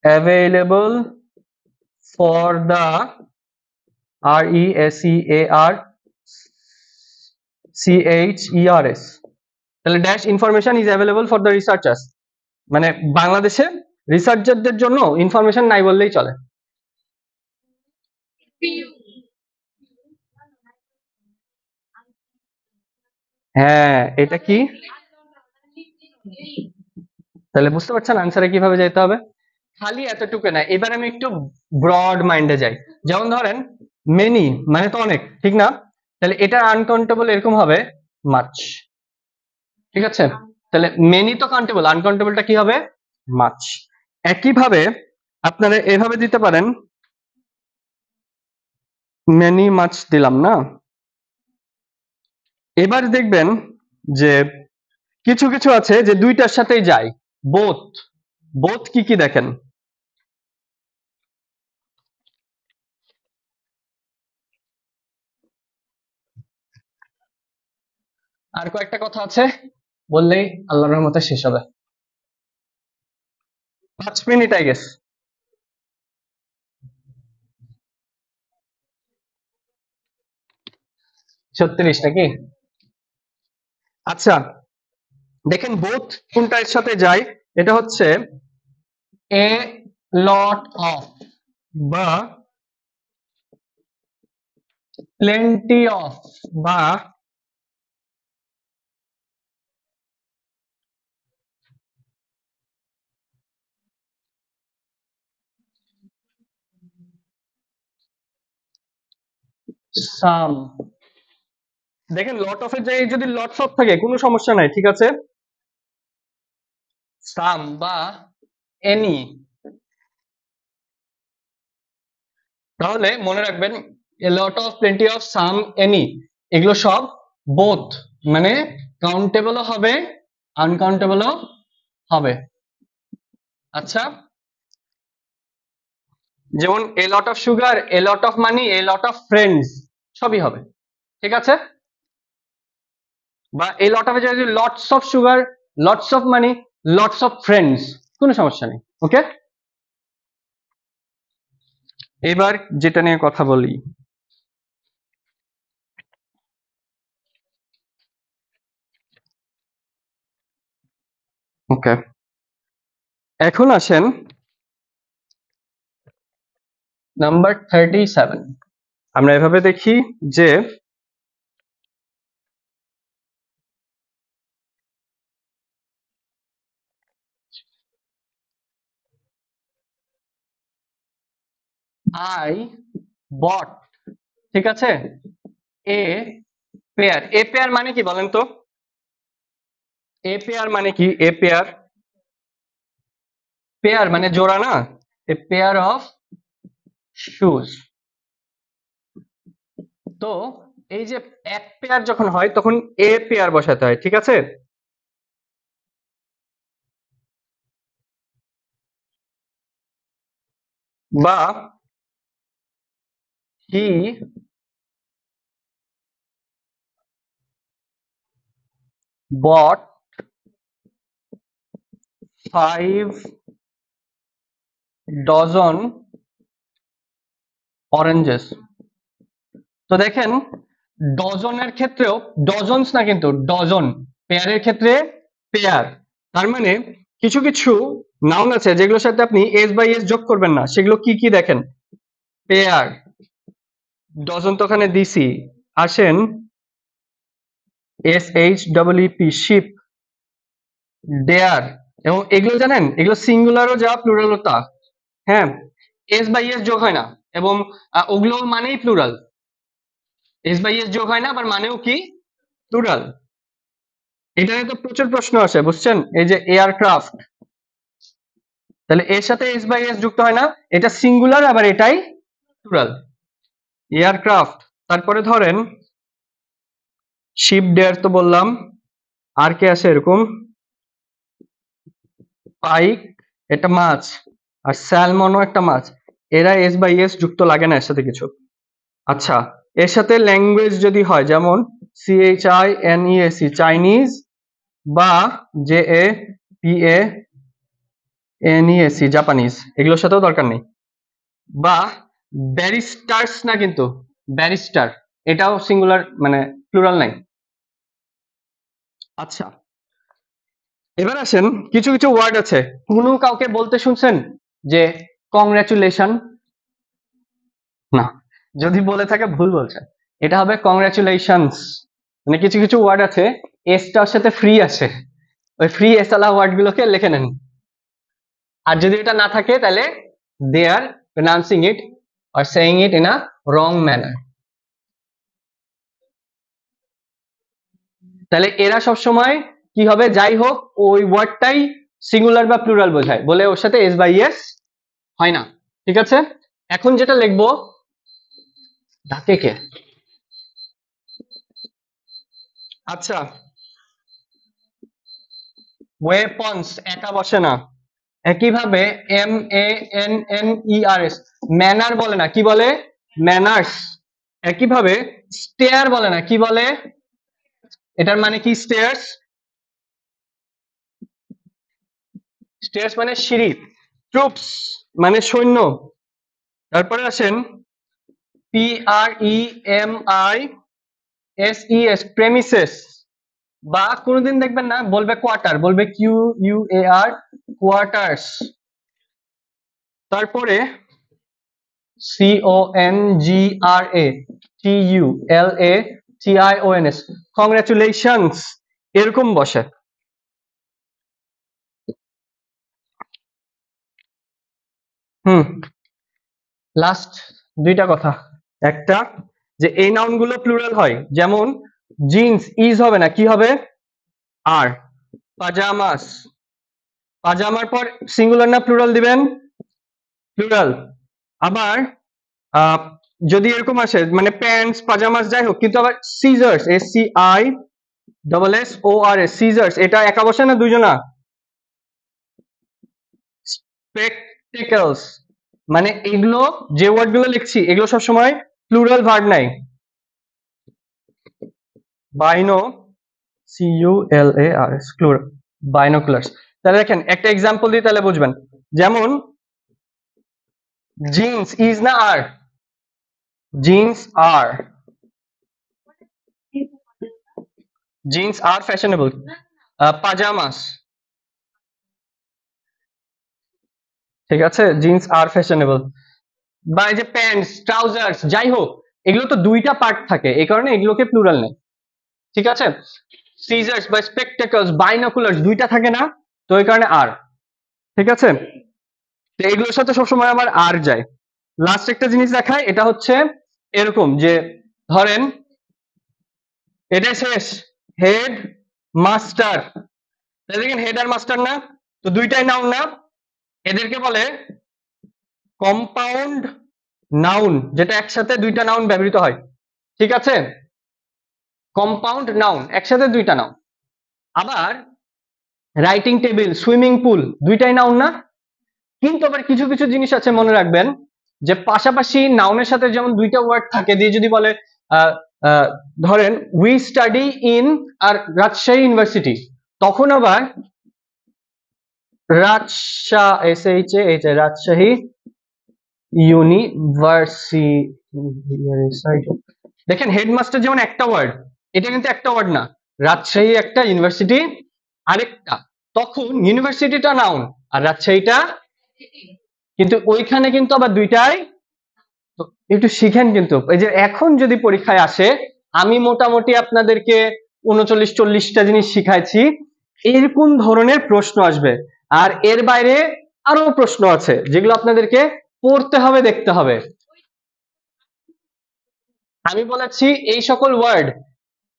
available for the RESEARCHERS, তাহলে dash information is available for the researchers, মানে বাংলাদেশে রিসার্চারদের জন্য ইনফরমেশন নাই বললেই চলে। হ্যাঁ এটা কি, তাহলে বুঝতে পারছেন আনসারে কিভাবে যেতে হবে, খালি এতটুকু না। এবার আমি একটু ব্রড মাইন্ডে যাই, যেমন ধরেন মেনি মানে তো অনেক, ঠিক না? তাহলে এটা আনকাউন্টেবল এরকম হবে মাচ, ঠিক আছে? তাহলে মেনি তো কাউন্টেবল, আনকাউন্টেবলটা কি হবে, মাচ। একইভাবে আপনারা এভাবে দিতে পারেন, মেনি মাচ দিলাম না। এবার দেখবেন যে কিছু কিছু আছে যে দুইটার সাথেই যায়, বোথ। বোথ কি কি দেখেন, আর কয়েকটা কথা আছে বললেই আল্লাহর রহমতে শেষ হবে, 5 মিনিট আই গেস, 36 নাকি? আচ্ছা দেখেন বোথ কোনটার সাথে যায়, এটা হচ্ছে এ লট অফ বা প্লেন্টি অফ বা সাম। দেখেন লট অফ এর জায়গায় যদি লটস অফ থাকে কোনো সমস্যা নাই, ঠিক আছে। সাম বা এনি, তাহলে মনে রাখবেন a lot of, plenty of, some, any এগুলো সব বোথ, মানে কাউন্টেবলও হবে আনকাউন্টেবলও হবে। আচ্ছা, যেমন a lot of sugar, a lot of money, a lot of friends সবই হবে, ঠিক আছে। বা এই লট অফ যদি lots of sugar, lots of money, lots of friends, কোনো সমস্যা নেই, ওকে। এবার যেটা নিয়ে কথা বলি, ওকে, এখন আসেন নাম্বার 37। আমরা এভাবে দেখি যে আই বট, ঠিক আছে, এ পেয়ার। এ পেয়ার মানে কি বলেন তো? এ পেয়ার মানে কি? এ পেয়ার, পেয়ার মানে জোড়া না, এ পেয়ার অফ শুজ। তো এই যে এক পেয়ার যখন হয় তখন এ পেয়ার বসাতে হয়, ঠিক আছে। বা হি বট 5 ডজন অরেঞ্জেস। তো দেখেন ডজনের ক্ষেত্রেও ডজনস না, কিন্তু ডজন, পেয়ারের ক্ষেত্রে পেয়ার। তার মানে কিছু কিছু নাউন আছে যেগুলোর সাথে আপনি এস বাই এস যোগ করবেন না, সেগুলো কি কি দেখেন, পেয়ার। ডজন তো ওখানে দিছি। আসেন SHEEP, শিপ, ডেয়ার, এবং এগুলো জানেন এগুলো সিঙ্গুলারও যা প্লুরালও তা, হ্যাঁ। এস বাই এস যোগ হয় না, এবং ওগুলো মানেই প্লুরাল। এস বাই এস যোগ হয় না, আবার মানেও কি প্লুরাল। এটা নিয়ে তো প্রচুর প্রশ্ন আসে, বুঝছেন। এই যে এয়ারক্রাফট, তাহলে এর সাথে এস বাই এস যুক্ত হয় না, এটা সিঙ্গুলার আবার এটাই প্লুরাল, এয়ারক্রাফট। তারপরে ধরেন শিপ, ডেয়ার তো বললাম, আর কে আছে এরকম, পাইক, এটা মাছ, আর স্যালমনও একটা মাছ। এরা এস বাই এস যুক্ত লাগে না এর সাথে কিছু। আচ্ছা, এর সাথে ল্যাঙ্গুয়েজ যদি হয়, যেমন CHINESE, চাইনিজ, বা JAPANESE, জাপানিজ, এগুলোর সাথেও দরকার নেই। বা ব্যারিস্টার্স না, কিন্তু ব্যারিস্টার এটাও সিঙ্গুলার, মানে প্লুরাল নাই। আচ্ছা, এবার আসেন কিছু কিছু ওয়ার্ড আছে, কোনো কাউকে বলতে শুনছেন যে কংগ্রাচুলেশন? না, যদি বলে থাকে ভুল বলছেন, এটা হবে কংগ্রাচুলেশনস। মানে কিছু কিছু ওয়ার্ড আছে এসটার সাথে ফ্রি আছে, ওই ফ্রি এসালা ওয়ার্ড গুলোকে লিখে নেন। আর যদি এটা না থাকে তাহলে দে আর প্রনাউন্সিং ইট or saying it in a wrong manner। তাহলে এরা সব সময় কি হবে, যাই হোক ওই ওয়ার্ডটাই সিঙ্গুলার বা প্লুরাল বোঝায় বলে ওর সাথে এস বাই এস হয় না, ঠিক আছে। এখন যেটা লিখবো, ডাকে কে? আচ্ছা, ওয়েপন্স একা বসে না। একইভাবে MANNERS, ম্যানার বলে না, কি বলে? ম্যানার্স। একইভাবে স্টেয়ার বলে না, কি বলে? এটার মানে কি স্টেয়ার্স? স্টেয়ার্স মানে সিঁড়ি। ট্রুপস মানে সৈন্য। তারপরে আসেন PREMISES, প্রেমিসেস। বা কোনোদিন দেখবেন না বলবে কোয়ার্টার, বলবে QUAR, কোয়ার্টার্স। তারপরে CONGRATULATIONS, কংগ্রাচুলেশনস, এরকম বসে। হুম, লাস্ট দুইটা কথা। একটা, যে এই নাউন গুলো প্লুরাল হয়, যেমন জিন্স ইজ হবে না, কি হবে? আর। পাজামাস, পাজামার পর সিঙ্গুলার না প্লুরাল দিবেন? প্লুরাল। আবার যদি এরকম আসে মানে প্যান্টস পাজামাস যাই হোক, কিন্তু আবার সিজার্স, SCISSORS, সিজার্স, এটা একা বসে না দুইজনা? স্পেকটেকলস, মানে এগুলো যে ওয়ার্ড গুলো লিখছি এগুলো সবসময় প্লুরাল ভার্ব নাই। বাইনো, CULARS, বাইনোকুলার্স। তাহলে দেখেন একটা এক্সাম্পল দিই তাহলে বুঝবেন। যেমন জিন্স ইজ না আর? জিন্স আর, জিন্স আর ফ্যাশনেবল। পাজামাস, ঠিক আছে, জিন্স আর ফ্যাশনেবল। বা এই যে প্যান্টস ট্রাউজার্স যাই হোক, এগুলো তো দুইটা পার্ট থাকে, এই কারণে এগুলোকে প্লুরাল নেই, ঠিক আছে। সিজার্স বা স্পেকটেকলস বাইনোকুলার্স দুইটা থাকে না, তো এই কারণে আর, ঠিক আছে। তো এগুলোর সাথে সবসময় আমার আর যায়। লাস্ট একটা জিনিস দেখায়, এটা হচ্ছে এরকম যে ধরেন এটা শেষ, হেড মাস্টার, দেখেন হেড আর মাস্টার না, তো দুইটাই নাউন না, এদেরকে বলে কম্পাউন্ড নাউন, যেটা একসাথে দুইটা নাউন ব্যবহৃত হয়, ঠিক আছে। কম্পাউন্ড নাউন, একসাথে দুইটা নাউন। আবার রাইটিং টেবিল সুইমিং পুল দুইটাই নাউন না, কিন্তু আবার কিছু কিছু জিনিস আছে মনে রাখবেন, যে পাশাপাশি নাউনের সাথে যেমন দুইটা ওয়ার্ড থাকে দিয়ে যদি বলে ধরেন we study in our Rajshahi University, তখন আবার রাজশাহী ইউনিভার্সিটি, দেখেন হেডমাস্টার যেমন একটা ওয়ার্ড, এটা কিন্তু একটা ওয়ার্ড না, রাজশাহী একটা, ইউনিভার্সিটি আরেকটা, তখন ইউনিভার্সিটিটা নাউন আর রাজশাহীটা, কিন্তু ওইখানে কিন্তু আবার দুইটাই। তো একটু শিখেন কিন্তু, এই যে এখন যদি পরীক্ষায় আসে, আমি মোটামুটি আপনাদেরকে 39-40টা জিনিস শিখাইছি, এরকম ধরনের প্রশ্ন আসবে, আর এর বাইরে আরো প্রশ্ন আছে যেগুলো আপনাদেরকে পড়তে হবে, দেখতে হবে। আমি বলেছি এই সকল ওয়ার্ড,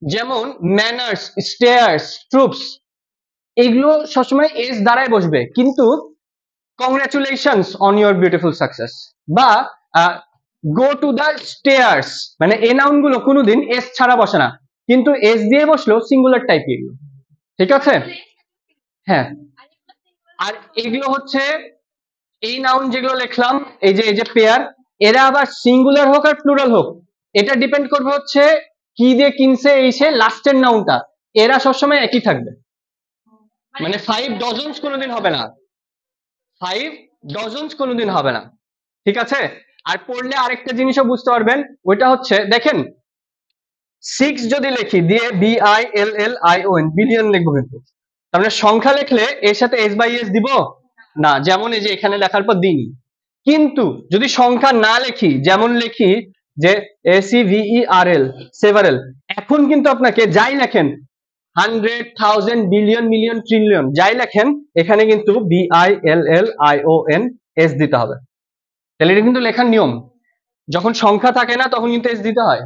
যেমন ম্যানার্স, স্টেয়ার্স, ট্রুপস, এগুলো সবসময় এস দ্বারাই বসবে, কিন্তু congratulations on your beautiful success বা গো টু দ্য স্টেয়ার্স, মানে এই নাউন গুলো কোনোদিন এস ছাড়া বসে না, কিন্তু এস দিয়ে বসলো সিঙ্গুলার টাইপ এগুলো, ঠিক আছে। হ্যাঁ, আর এগুলো হচ্ছে এই নাউন যেগুলো লিখলাম, এই যে পেয়ার, এরা আবার সিঙ্গুলার হোক আর প্লুরাল হোক, এটা ডিপেন্ড করবে হচ্ছে কি দিয়ে কিনছে এই সে লাস্টের নাউনটা, এরা সবসময় একই থাকবে, মানে 5 ডজনস কোনোদিন হবে না, 5 ডজনস কোনোদিন হবে না, ঠিক আছে। আর পড়লে আরেকটা জিনিসও বুঝতে পারবেন, ওইটা হচ্ছে দেখেন 6 যদি লিখি দিয়ে BILLION, বিলিয়ন লিখবো, কিন্তু তার মানে সংখ্যা লিখলে এর সাথে S বাই S দিব না, যেমন এই যে এখানে লেখার পর দিনই। কিন্তু যদি সংখ্যা না লিখি, যেমন লিখি যে SEVERL, সেভারেল, এখন কিন্তু আপনাকে যাই লেখেন 100, 1000, বিলিয়ন, মিলিয়ন, ট্রিলিয়ন যাই লেখেন, এখানে কিন্তু BILLION S দিতে হবে। তাহলে এটা কিন্তু লেখার নিয়ম, যখন সংখ্যা থাকে না তখন কিন্তু S দিতে হয়,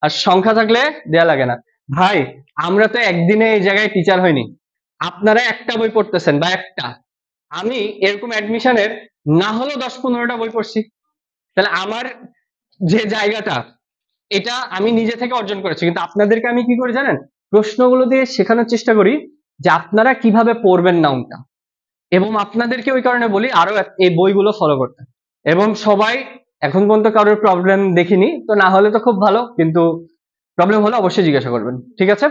আর সংখ্যা থাকলে দেয়া লাগে না। ভাই আমরা তো একদিনে এই জায়গায় টিচার হয়নি, আপনারা একটা বই পড়তেছেন বা একটা, আমি এরকম অ্যাডমিশনের না হলেও 10-15টা বই পড়ছি, তাহলে আমার যে জায়গাটা, এটা আমি নিজে থেকে অর্জন করেছি, কিন্তু আপনাদেরকে আমি কি করি জানেন, প্রশ্নগুলো দিয়ে শেখানোর চেষ্টা করি যে আপনারা কিভাবে পড়বেন নাউনটা, এবং আপনাদেরকে ওই কারণে বলি আরো এই বইগুলো ফলো করতে। এবং সবাই এখন পর্যন্ত কারোর প্রবলেম দেখিনি, তো না হলে তো খুব ভালো, কিন্তু প্রবলেম হলে অবশ্যই জিজ্ঞাসা করবেন, ঠিক আছে।